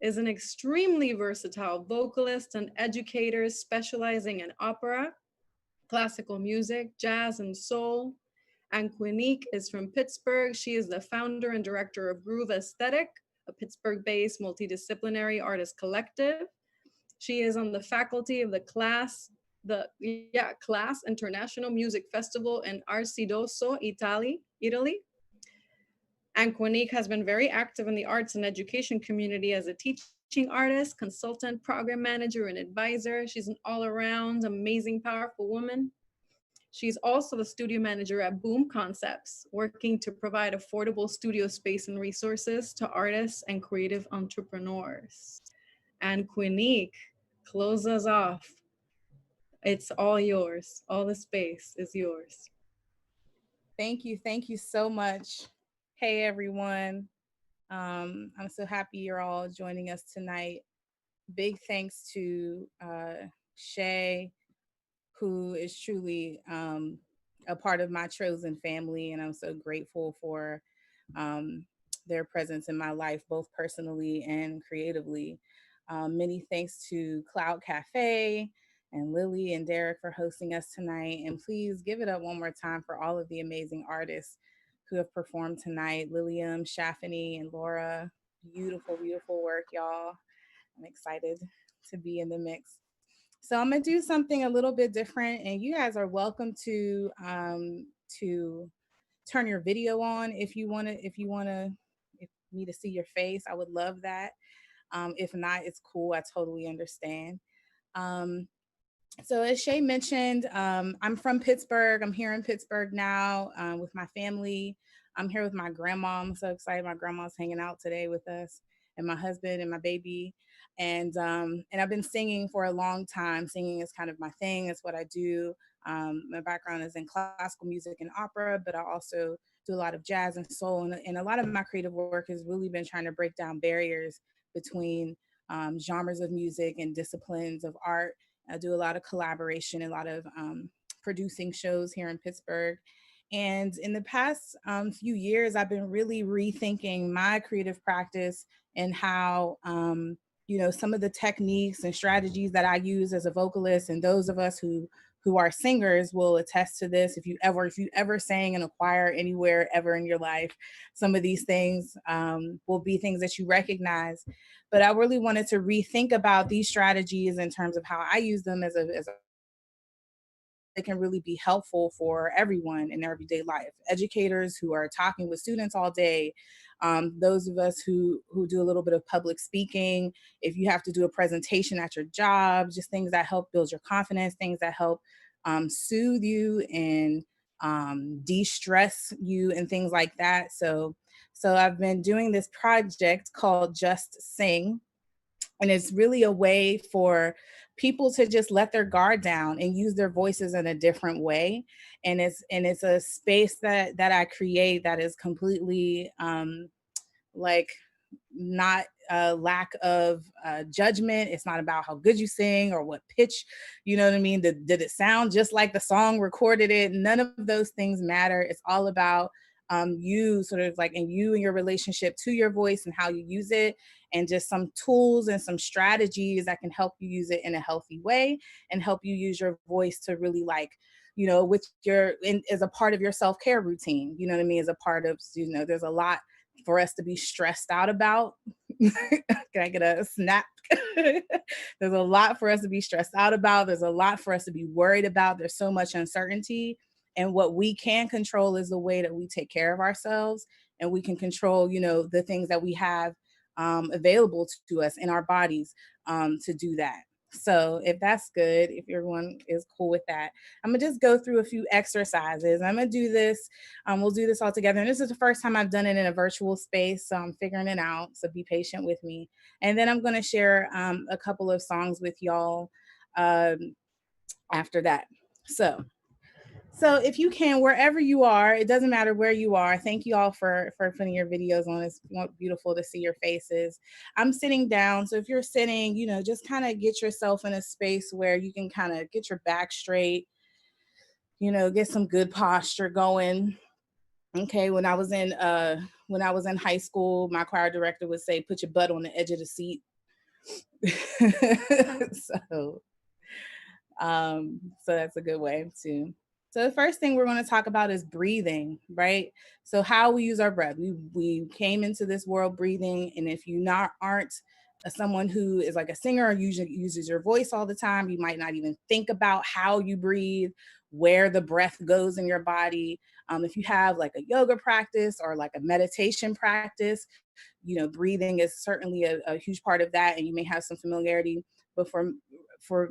is an extremely versatile vocalist and educator specializing in opera, classical music, jazz, and soul. Anqwenique is from Pittsburgh. She is the founder and director of Groove Aesthetic, a Pittsburgh-based multidisciplinary artist collective. She is on the faculty of the Class International Music Festival in Arcidoso, Italy. Anqwenique has been very active in the arts and education community as a teaching artist, consultant, program manager, and advisor. She's an all-around amazing, powerful woman. She's also the studio manager at Boom Concepts, working to provide affordable studio space and resources to artists and creative entrepreneurs. Anqwenique, close us off. It's all yours. All the space is yours. Thank you so much. Hey everyone. I'm so happy you're all joining us tonight. Big thanks to Shey, who is truly a part of my chosen family, and I'm so grateful for their presence in my life, both personally and creatively. Many thanks to Cloud Cafe and Lily and Derek for hosting us tonight. And please give it up one more time for all of the amazing artists who have performed tonight. Lilliam, Shaffany, and Laura. Beautiful, beautiful work, y'all. I'm excited to be in the mix. So I'm gonna do something a little bit different, and you guys are welcome to turn your video on if you wanna, if me to see your face. I would love that. If not, it's cool. I totally understand. So as Shey mentioned, I'm from Pittsburgh. I'm here in Pittsburgh now with my family. I'm here with my grandma. I'm so excited. My grandma's hanging out today with us, and my husband and my baby. And I've been singing for a long time. Singing is kind of my thing. It's what I do. My background is in classical music and opera, but I also do a lot of jazz and soul. And a lot of my creative work has really been trying to break down barriers between genres of music and disciplines of art. I do a lot of collaboration, a lot of producing shows here in Pittsburgh. And in the past few years, I've been really rethinking my creative practice and how, you know, some of the techniques and strategies that I use as a vocalist, and those of us who are singers will attest to this. If you ever sang in a choir anywhere ever in your life, some of these things will be things that you recognize. But I really wanted to rethink about these strategies in terms of how I use them as a it can really be helpful for everyone in their everyday life. Educators who are talking with students all day, those of us who do a little bit of public speaking, if you have to do a presentation at your job, just things that help build your confidence, things that help soothe you and de-stress you and things like that. So I've been doing this project called Just Sing. And it's really a way for people to just let their guard down and use their voices in a different way. And it's a space that I create that is completely like not a lack of judgment. It's not about how good you sing or what pitch, you know what I mean? Did it sound just like the song recorded it? None of those things matter. It's all about you sort of like, and you and your relationship to your voice and how you use it, and just some tools and some strategies that can help you use it in a healthy way and help you use your voice to really like, you know, with your, as a part of your self-care routine, you know what I mean? As a part of, you know, there's a lot for us to be stressed out about. Can I get a snap? There's a lot for us to be stressed out about. There's a lot for us to be worried about. There's so much uncertainty. And what we can control is the way that we take care of ourselves, and we can control, you know, the things that we have available to us in our bodies to do that. So if that's good, if everyone is cool with that, I'm gonna just go through a few exercises. I'm gonna do this, we'll do this all together. And this is the first time I've done it in a virtual space, so I'm figuring it out, so be patient with me. And then I'm gonna share a couple of songs with y'all after that. So if you can, wherever you are, it doesn't matter where you are. Thank you all for putting your videos on. It's beautiful to see your faces. I'm sitting down. So if you're sitting, you know, just kind of get yourself in a space where you can kind of get your back straight, you know, get some good posture going. Okay, when I was in high school, my choir director would say, put your butt on the edge of the seat. So that's a good way too. So the first thing we're going to talk about is breathing, right? So how we use our breath. We came into this world breathing, and if you aren't someone who is like a singer or uses your voice all the time, you might not even think about how you breathe, where the breath goes in your body. If you have like a yoga practice or like a meditation practice, you know, breathing is certainly a huge part of that, and you may have some familiarity. But for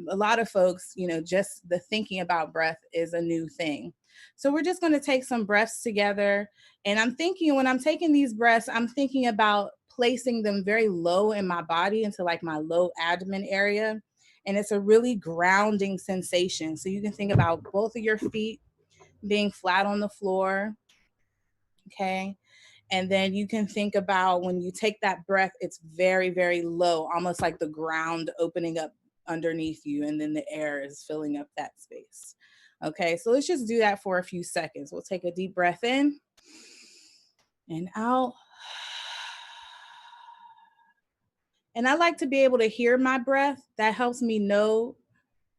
a lot of folks, you know, just the thinking about breath is a new thing. So we're just going to take some breaths together. And I'm thinking, when I'm taking these breaths, I'm thinking about placing them very low in my body, into like my low abdomen area. And it's a really grounding sensation. So you can think about both of your feet being flat on the floor. Okay. And then you can think about when you take that breath, it's very, very low, almost like the ground opening up underneath you, and then the air is filling up that space. Okay, so let's just do that for a few seconds. We'll take a deep breath in and out. And I like to be able to hear my breath. That helps me know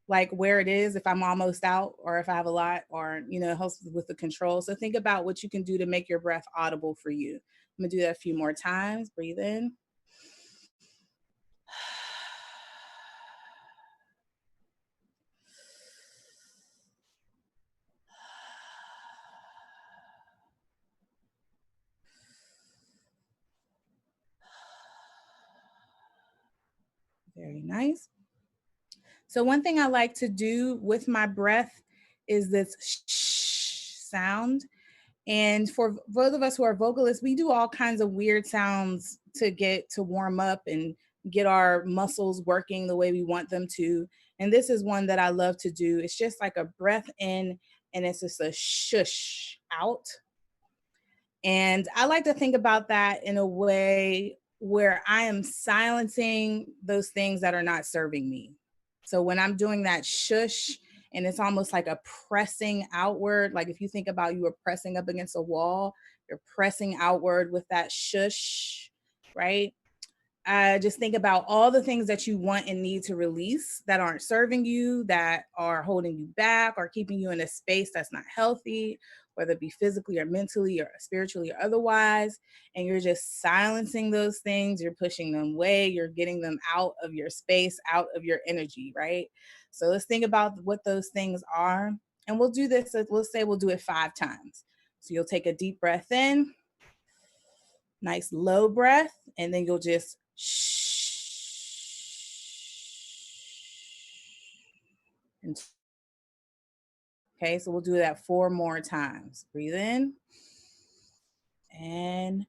like where it is, if I'm almost out or if I have a lot, or, you know, it helps with the control. So think about what you can do to make your breath audible for you. I'm gonna do that a few more times. Breathe in. Very nice. So one thing I like to do with my breath is this shh sound. And for those of us who are vocalists, we do all kinds of weird sounds to get to warm up and get our muscles working the way we want them to. And this is one that I love to do. It's just like a breath in, and it's just a shush out. And I like to think about that in a way where I am silencing those things that are not serving me. So when I'm doing that shush, and it's almost like a pressing outward, like if you think about you were pressing up against a wall, you're pressing outward with that shush, right? Just think about all the things that you want and need to release that aren't serving you, that are holding you back or keeping you in a space that's not healthy, whether it be physically or mentally or spiritually or otherwise. And you're just silencing those things. You're pushing them away. You're getting them out of your space, out of your energy, right? So let's think about what those things are. And we'll do this, let's say we'll do it 5 times. So you'll take a deep breath in, nice low breath, and then you'll just okay, so we'll do that 4 more times. Breathe in and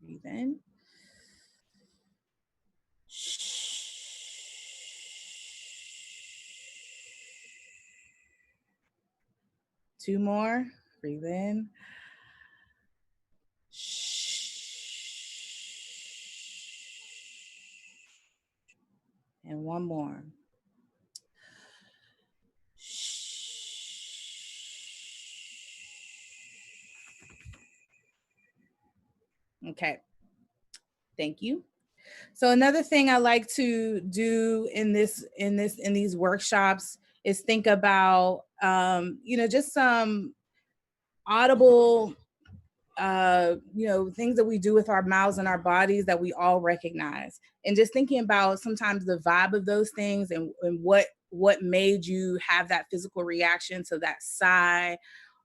breathe in. Two more. Breathe in. And one more. Okay. Thank you. So another thing I like to do in these workshops is think about you know, just some audible you know, things that we do with our mouths and our bodies that we all recognize, and just thinking about sometimes the vibe of those things and what made you have that physical reaction to that sigh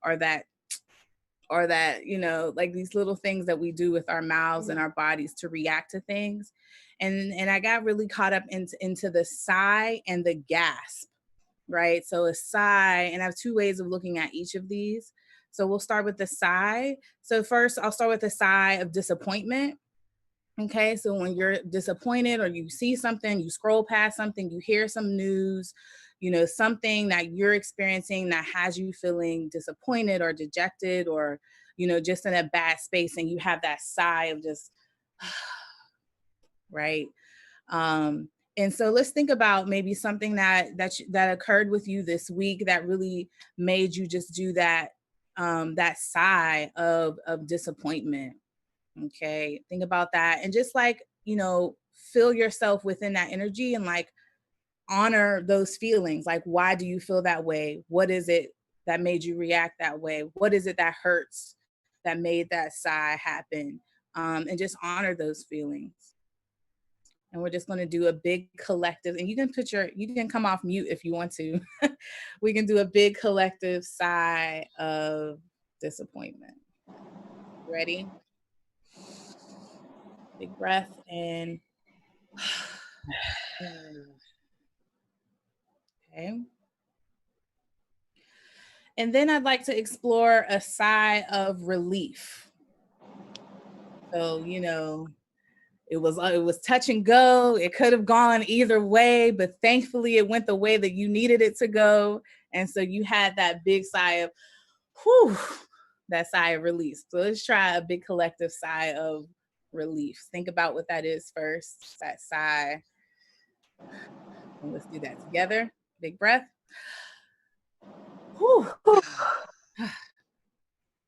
or that, you know, like these little things that we do with our mouths and our bodies to react to things. And I got really caught up into the sigh and the gasp, right? So a sigh, and I have 2 ways of looking at each of these. So we'll start with the sigh. So first I'll start with the sigh of disappointment. Okay, so when you're disappointed or you see something, you scroll past something, you hear some news, you know, something that you're experiencing that has you feeling disappointed or dejected or, you know, just in a bad space, and you have that sigh of just, right? And so let's think about maybe something that occurred with you this week that really made you just do that, that sigh of disappointment. Okay, think about that, and just like, you know, feel yourself within that energy and like honor those feelings. Like, why do you feel that way? What is it that made you react that way? What is it that hurts that made that sigh happen? And just honor those feelings. And we're just going to do a big collective, and you can come off mute if you want to. We can do a big collective sigh of disappointment. Ready? Big breath and okay. And then I'd like to explore a sigh of relief. So, you know, it was touch and go. It could have gone either way, but thankfully it went the way that you needed it to go. And so you had that big sigh of, whew, that sigh of release. So let's try a big collective sigh of relief. Think about what that is first, that sigh. And let's do that together. Big breath. Whew.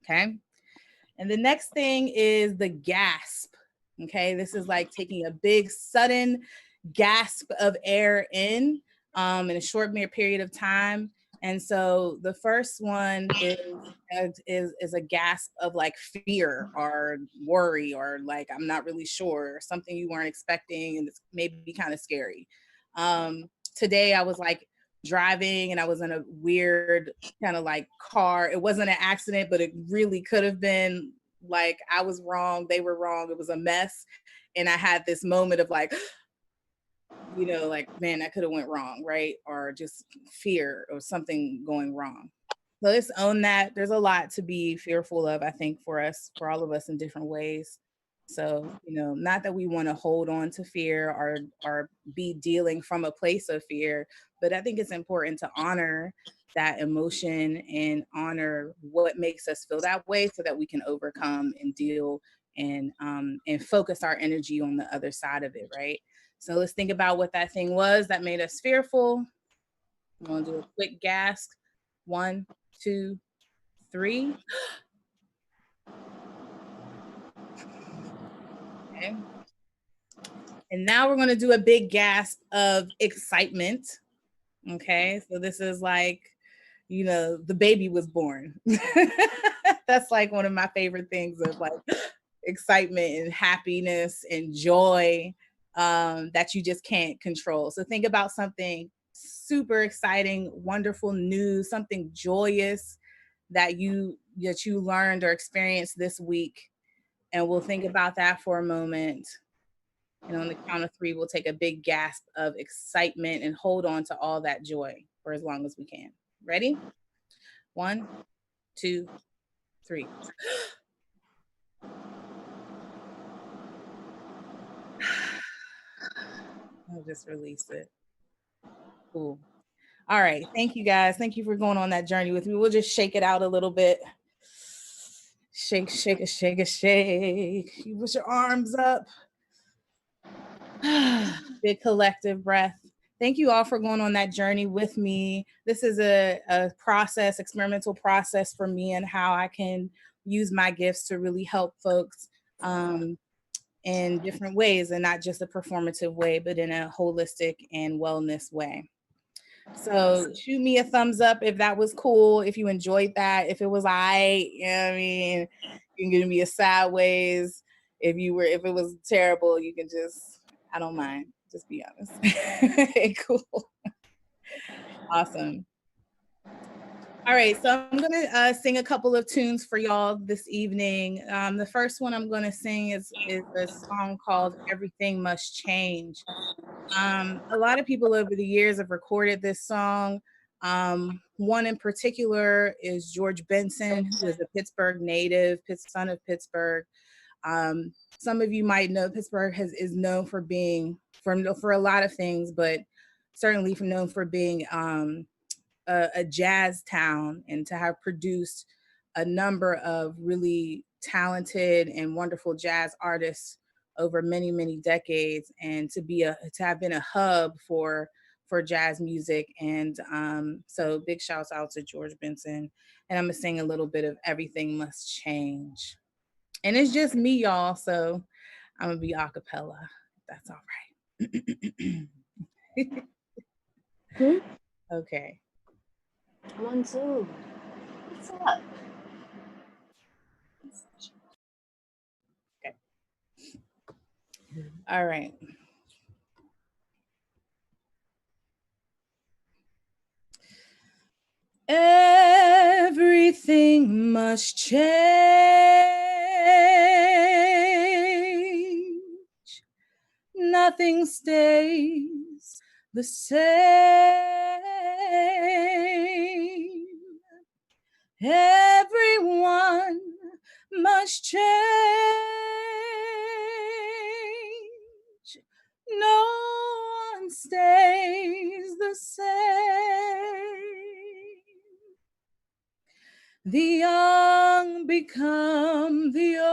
Okay. And the next thing is the gasp. Okay. This is like taking a big sudden gasp of air in a short period of time. And so the first one is a gasp of like fear or worry or like, I'm not really sure, or something you weren't expecting and it's maybe kind of scary. Today I was like driving and I was in a weird kind of like car. It wasn't an accident, but it really could have been. Like I was wrong, they were wrong, it was a mess. And I had this moment of like, you know, like, man, that could have went wrong, right? Or just fear or something going wrong. So let's own that. There's a lot to be fearful of, I think, for all of us in different ways. So, you know, not that we want to hold on to fear or be dealing from a place of fear, but I think it's important to honor that emotion and honor what makes us feel that way so that we can overcome and deal and focus our energy on the other side of it, right? So let's think about what that thing was that made us fearful. I'm gonna do a quick gasp. 1, 2, 3. Okay. And now we're gonna do a big gasp of excitement. Okay, so this is like, you know, the baby was born. That's like one of my favorite things of like excitement and happiness and joy that you just can't control. So think about something super exciting, wonderful news, something joyous that you learned or experienced this week. And we'll think about that for a moment. And on the count of 3, we'll take a big gasp of excitement and hold on to all that joy for as long as we can. Ready? 1, 2, 3. I'll just release it. Cool. All right. Thank you guys. Thank you for going on that journey with me. We'll just shake it out a little bit. Shake, shake, a shake, a shake. You put your arms up. Big collective breath. Thank you all for going on that journey with me. This is a process, experimental process for me and how I can use my gifts to really help folks in different ways and not just a performative way, but in a holistic and wellness way. So shoot me a thumbs up if that was cool, if you enjoyed that, if it was you know what I mean? You can give me a sideways. If it was terrible, you can just, I don't mind. Just be honest. Cool. Awesome. All right, so I'm gonna sing a couple of tunes for y'all this evening. The first one I'm gonna sing is a song called Everything Must Change. A lot of people over the years have recorded this song. One in particular is George Benson, who is a Pittsburgh native, son of Pittsburgh. Some of you might know Pittsburgh is known for being, for a lot of things, but certainly known for being a jazz town and to have produced a number of really talented and wonderful jazz artists over many, many decades, and to have been a hub for jazz music. And so big shouts out to George Benson. And I'm gonna sing a little bit of Everything Must Change. And it's just me, y'all, so I'm gonna be a cappella, if that's all right. Okay. 1, 2. What's up? Okay. All right. Everything must change. Nothing stays the same. Everyone must change. No one stays the same. The young become the old,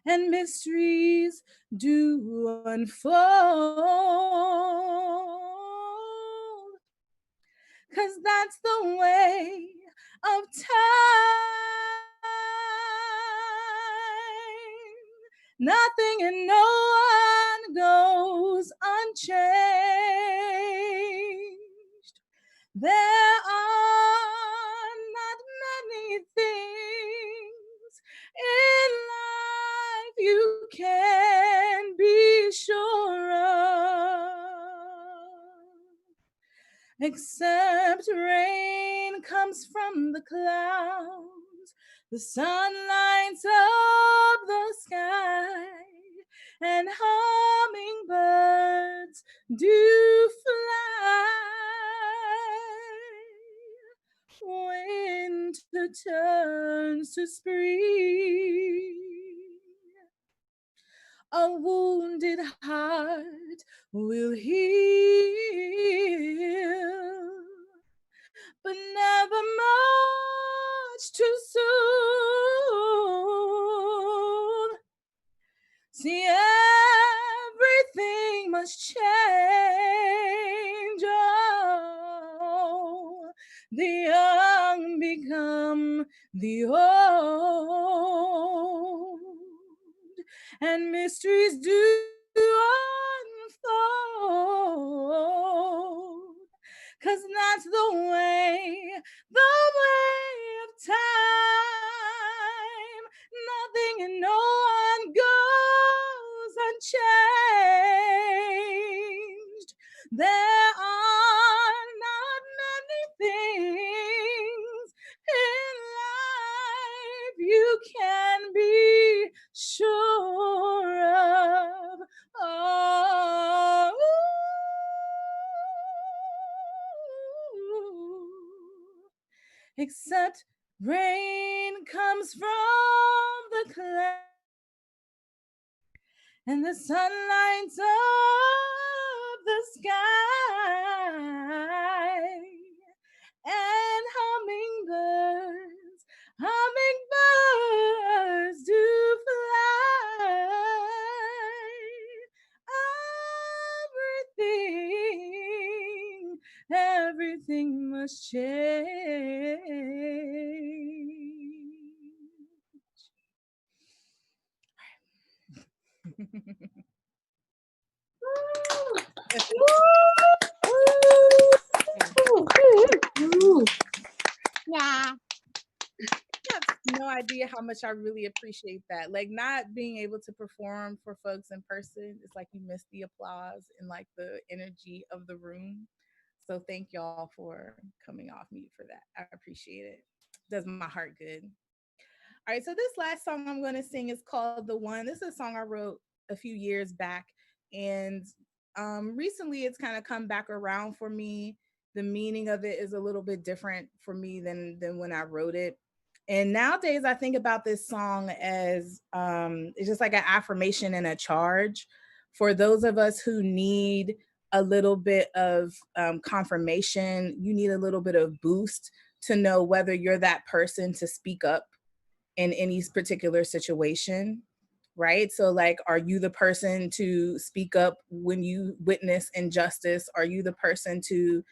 and mysteries do unfold, 'cause that's the way of time. Nothing and no one goes unchanged. There are not many things in life you can be sure of, except rain comes from the clouds, the sun lights up the sky, and hummingbirds do fly. Winter turns to spring. A wounded heart will heal, but never much too soon. See, everything must change. Oh, the young become the old, and mysteries do unfold, 'cause that's the way of time. Nothing and no one goes unchanged. There are not many things in life you can be sure of. Oh, except rain comes from the clouds, and the sun lights up the sky, and hummingbirds do fly. Everything must change. Yeah. You have no idea how much I really appreciate that. Like, not being able to perform for folks in person, it's like you miss the applause and like the energy of the room. So thank y'all for coming off mute for that. I appreciate it. Does my heart good. All right, so this last song I'm going to sing is called The One. This is a song I wrote a few years back, and recently it's kind of come back around for me. The meaning of it is a little bit different for me than when I wrote it. And nowadays I think about this song as it's just like an affirmation and a charge for those of us who need a little bit of confirmation. You need a little bit of boost to know whether you're that person to speak up in any particular situation, right? So like, are you the person to speak up when you witness injustice? Are you the person to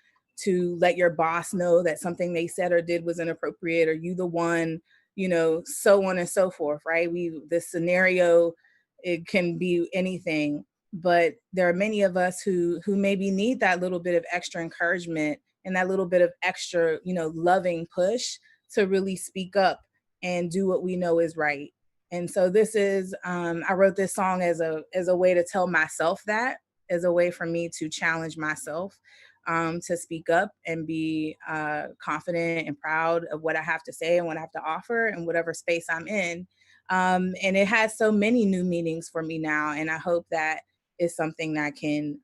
let your boss know that something they said or did was inappropriate? Are you the one, you know, so on and so forth, right? This scenario, it can be anything, but there are many of us who maybe need that little bit of extra encouragement and that little bit of extra, you know, loving push to really speak up and do what we know is right. And so this is, I wrote this song as a way to tell myself that, as a way for me to challenge myself to speak up and be confident and proud of what I have to say and what I have to offer and whatever space I'm in. And it has so many new meanings for me now. And I hope that is something that can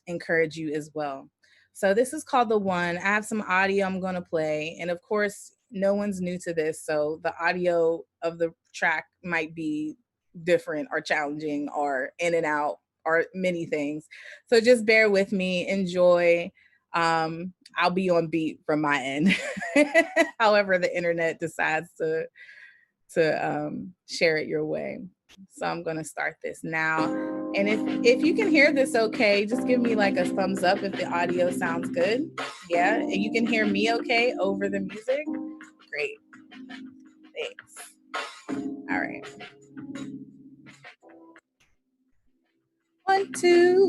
encourage you as well. So this is called The One. I have some audio I'm going to play. And of course, no one's new to this. So the audio of the track might be different or challenging or in and out or many things. So just bear with me, enjoy. I'll be on beat from my end. However the internet decides to share it your way. So I'm gonna start this now. And if you can hear this okay, just give me like a thumbs up if the audio sounds good. Yeah, and you can hear me okay over the music. Great, thanks. All right. 1, 2,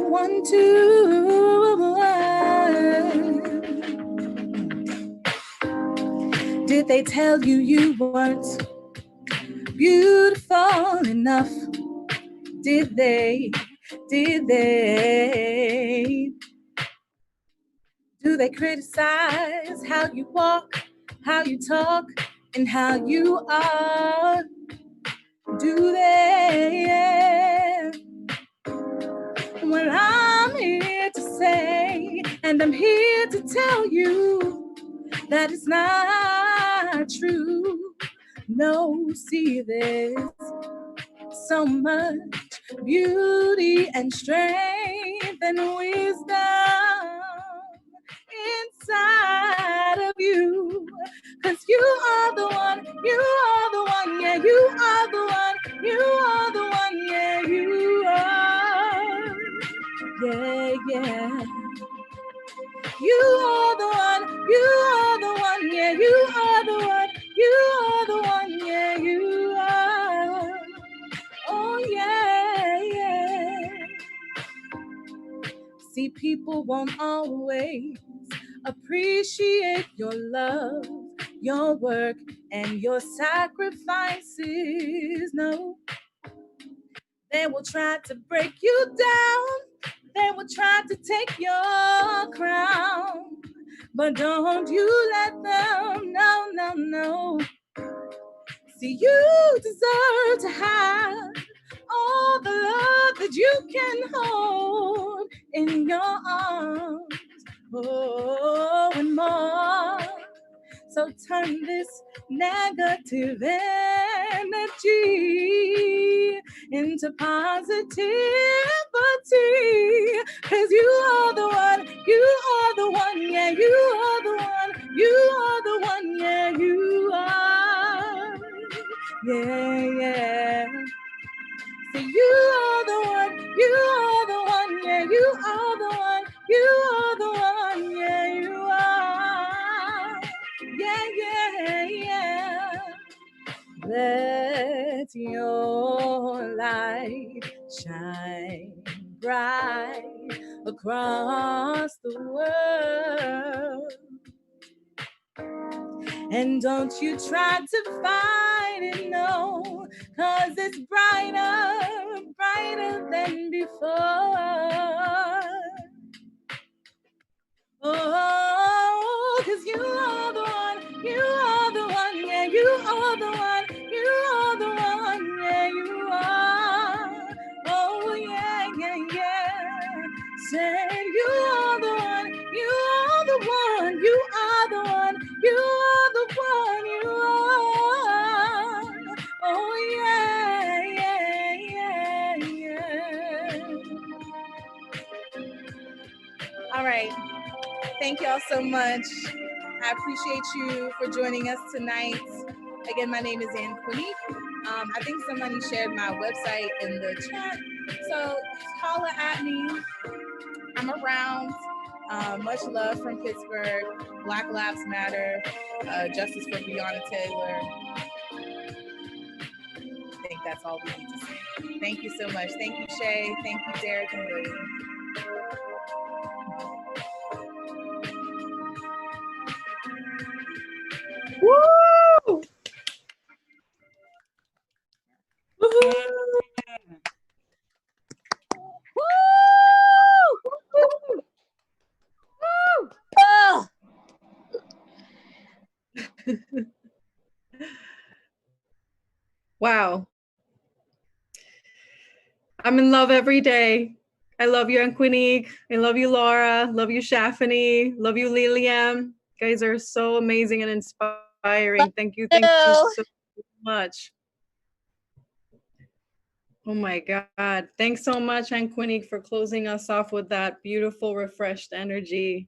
1, 2. Did they tell you you weren't beautiful enough? Did they? Did they? Do they criticize how you walk, how you talk, and how you are? Do they? Well, I'm here to say, and I'm here to tell you that it's not true. No, see, there's so much beauty and strength and wisdom inside of you. 'Cause you are the one, you are the one, yeah, you are the one, you are the one, yeah, you are. Yeah, yeah. You are the one, you are the one, yeah, you are the one, you are the one, yeah, you are. Oh, yeah, yeah. See, people won't always appreciate your love, your work, and your sacrifices. No, they will try to break you down. They will try to take your crown. But don't you let them, no, no, no. See, you deserve to have all the love that you can hold in your arms. Oh, and more. So turn this negative energy into positivity. 'Cause you are the one, you are the one, yeah, you are the one, you are the one, yeah, you are. Yeah, yeah. So you are the one, you are the one, yeah, you are the one, you are the one, yeah, you are. Yeah, yeah, yeah. Let your light shine bright across the world. And don't you try to fight it, no, 'cause it's brighter, brighter than before. Oh, 'cause you are the one, you are the one, yeah, you are the one, you are the one, yeah, you are. Oh, yeah, yeah, yeah. Said you are the one, you are the one, you are the one, you are the one, you are. Oh, yeah, yeah, yeah, yeah. All right. Thank y'all so much. I appreciate you for joining us tonight. Again, my name is Anqwenique. I think somebody shared my website in the chat. So holla at me. I'm around. Much love from Pittsburgh. Black Lives Matter. Justice for Breonna Taylor. I think that's all we need to say. Thank you so much. Thank you, Shey. Thank you, Derek and Lilliam. Woo! Wow. I'm in love every day. I love you, Anqwenique. I love you, Laura. Love you, Shaffany. Love you, Lilliam. You guys are so amazing and inspiring. Thank you so much. Oh my God. Thanks so much, Anqwenique, for closing us off with that beautiful, refreshed energy.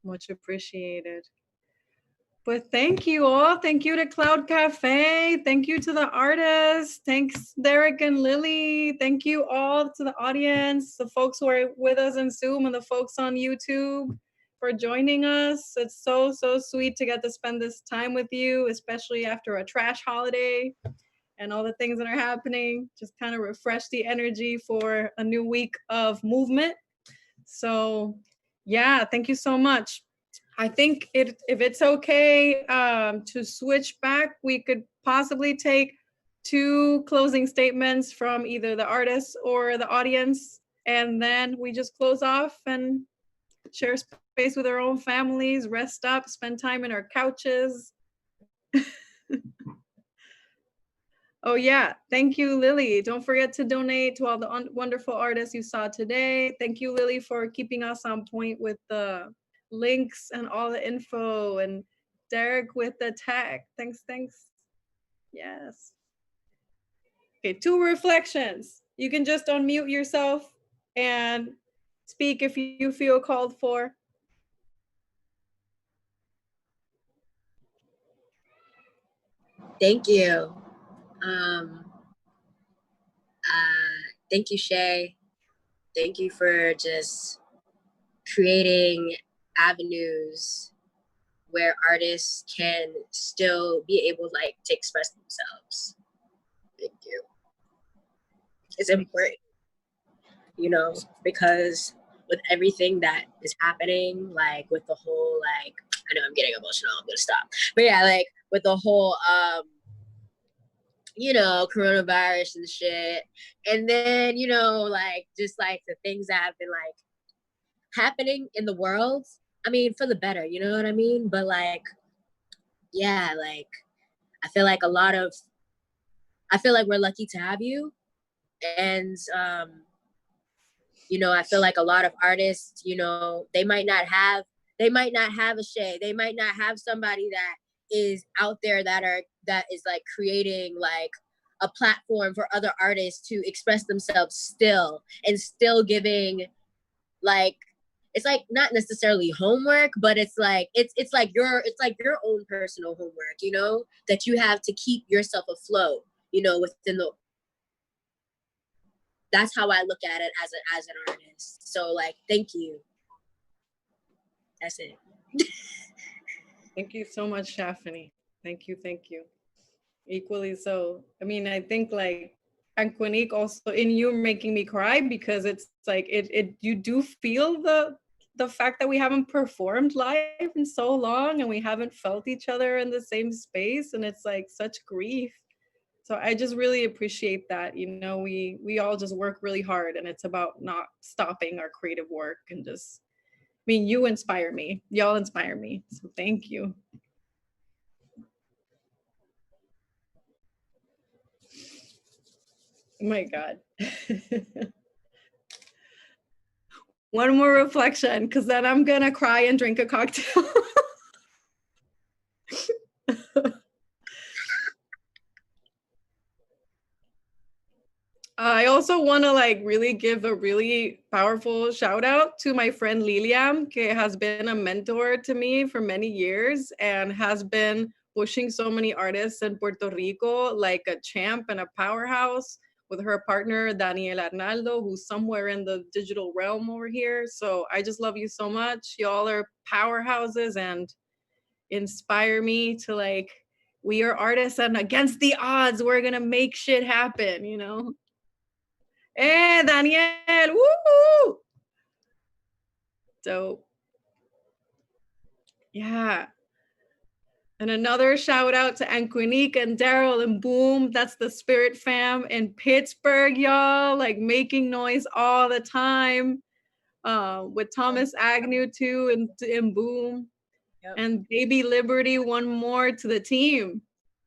Much appreciated. But thank you all. Thank you to Cloud Cafe. Thank you to the artists. Thanks, Derek and Lily. Thank you all to the audience, the folks who are with us in Zoom and the folks on YouTube for joining us. It's so, so sweet to get to spend this time with you, especially after a trash holiday and all the things that are happening. Just kind of refresh the energy for a new week of movement. So yeah, thank you so much. I think if it's okay to switch back, we could possibly take 2 closing statements from either the artists or the audience, and then we just close off and share space with our own families, rest up, spend time in our couches. Oh yeah, thank you, Lily. Don't forget to donate to all the wonderful artists you saw today. Thank you, Lily, for keeping us on point with the links and all the info, and Derek with the tag. Thanks. Yes. Okay, 2 reflections. You can just unmute yourself and speak if you feel called for. Thank you. Thank you, Shey. Thank you for just creating avenues where artists can still be able like to express themselves. Thank you. It's important, you know, because with everything that is happening, like with the whole, like, I know I'm getting emotional, I'm gonna stop. But yeah, like with the whole you know, coronavirus and shit. And then, you know, like just like the things that have been like happening in the world. I mean, for the better, you know what I mean? But like, yeah, like I feel like we're lucky to have you. And you know, I feel like a lot of artists, you know, they might not have a Shey. They might not have somebody that is out there that is like creating like a platform for other artists to express themselves still, and still giving like, it's like not necessarily homework, but it's like your own personal homework, you know, that you have to keep yourself afloat, you know, that's how I look at it as an artist. So like, thank you. That's it. Thank you so much, Shaffany. Thank you. Equally so. I mean, I think like Anqwenique also in you making me cry, because it's like you do feel the fact that we haven't performed live in so long and we haven't felt each other in the same space, and it's like such grief. So I just really appreciate that. You know, we all just work really hard, and it's about not stopping our creative work, and just, I mean, you inspire me. Y'all inspire me. So thank you. Oh my God. One more reflection, because then I'm gonna cry and drink a cocktail. I also want to like really give a really powerful shout out to my friend Lilliam, who has been a mentor to me for many years and has been pushing so many artists in Puerto Rico like a champ and a powerhouse, with her partner Daniel Arnaldo, who's somewhere in the digital realm over here. So I just love you so much. Y'all are powerhouses and inspire me to like, we are artists and against the odds, we're gonna make shit happen, you know? Hey, Daniel, woo! Dope. Yeah. And another shout out to Anqwenique and Daryl and Boom. That's the Spirit Fam in Pittsburgh, y'all. Like making noise all the time. With Thomas Agnew too, and Boom. Yep. And Baby Liberty, one more to the team.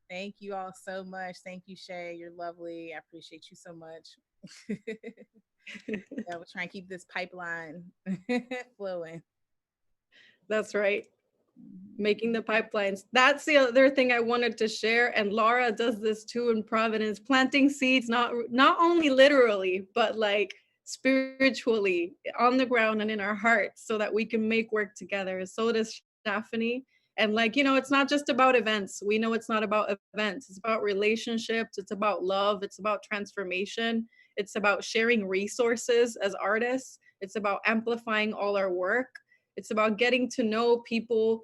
Thank you all so much. Thank you, Shey. You're lovely. I appreciate you so much. Yeah, we'll try and keep this pipeline flowing. That's right. making the pipelines. That's the other thing I wanted to share. And Laura does this too in Providence, planting seeds, not only literally, but like spiritually on the ground and in our hearts so that we can make work together. So does Shaffany. And like, you know, it's not just about events. We know it's not about events. It's about relationships. It's about love. It's about transformation. It's about sharing resources as artists. It's about amplifying all our work. It's about getting to know people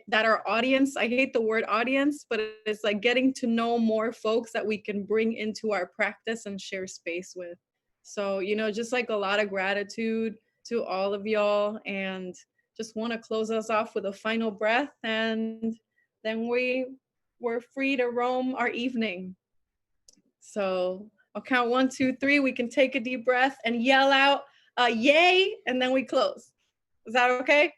that are audience. I hate the word audience, but it's like getting to know more folks that we can bring into our practice and share space with. So, you know, just like a lot of gratitude to all of y'all, and just want to close us off with a final breath, and then we're free to roam our evening. So I'll count 1, 2, 3. We can take a deep breath and yell out yay, and then we close. Is that okay?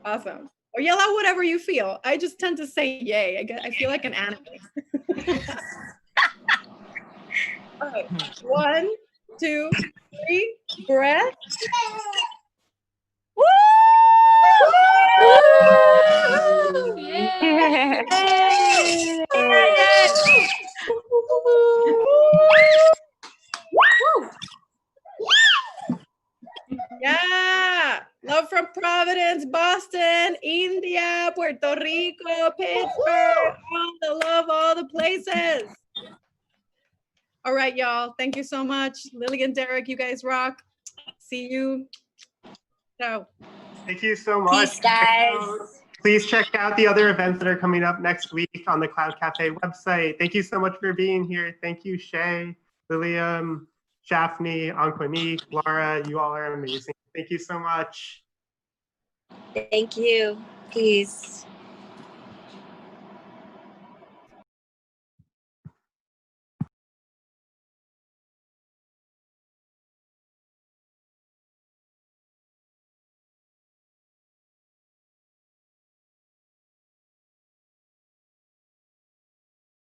Awesome. Or yell out whatever you feel. I just tend to say yay. I feel like an animal. All right. 1, 2, 3, breath. Woo! Woo! Yeah. Yeah. Love from Providence, Boston, India, Puerto Rico, Pittsburgh, all the love, all the places. All right, y'all. Thank you so much. Lily and Derek, you guys rock. See you. Ciao. Thank you so much. Peace, guys. Please check out the other events that are coming up next week on the Cloud Cafe website. Thank you so much for being here. Thank you, Shey, Lilliam, Shaffany, Anqwenique, Laura. You all are amazing. Thank you so much. Thank you. Peace.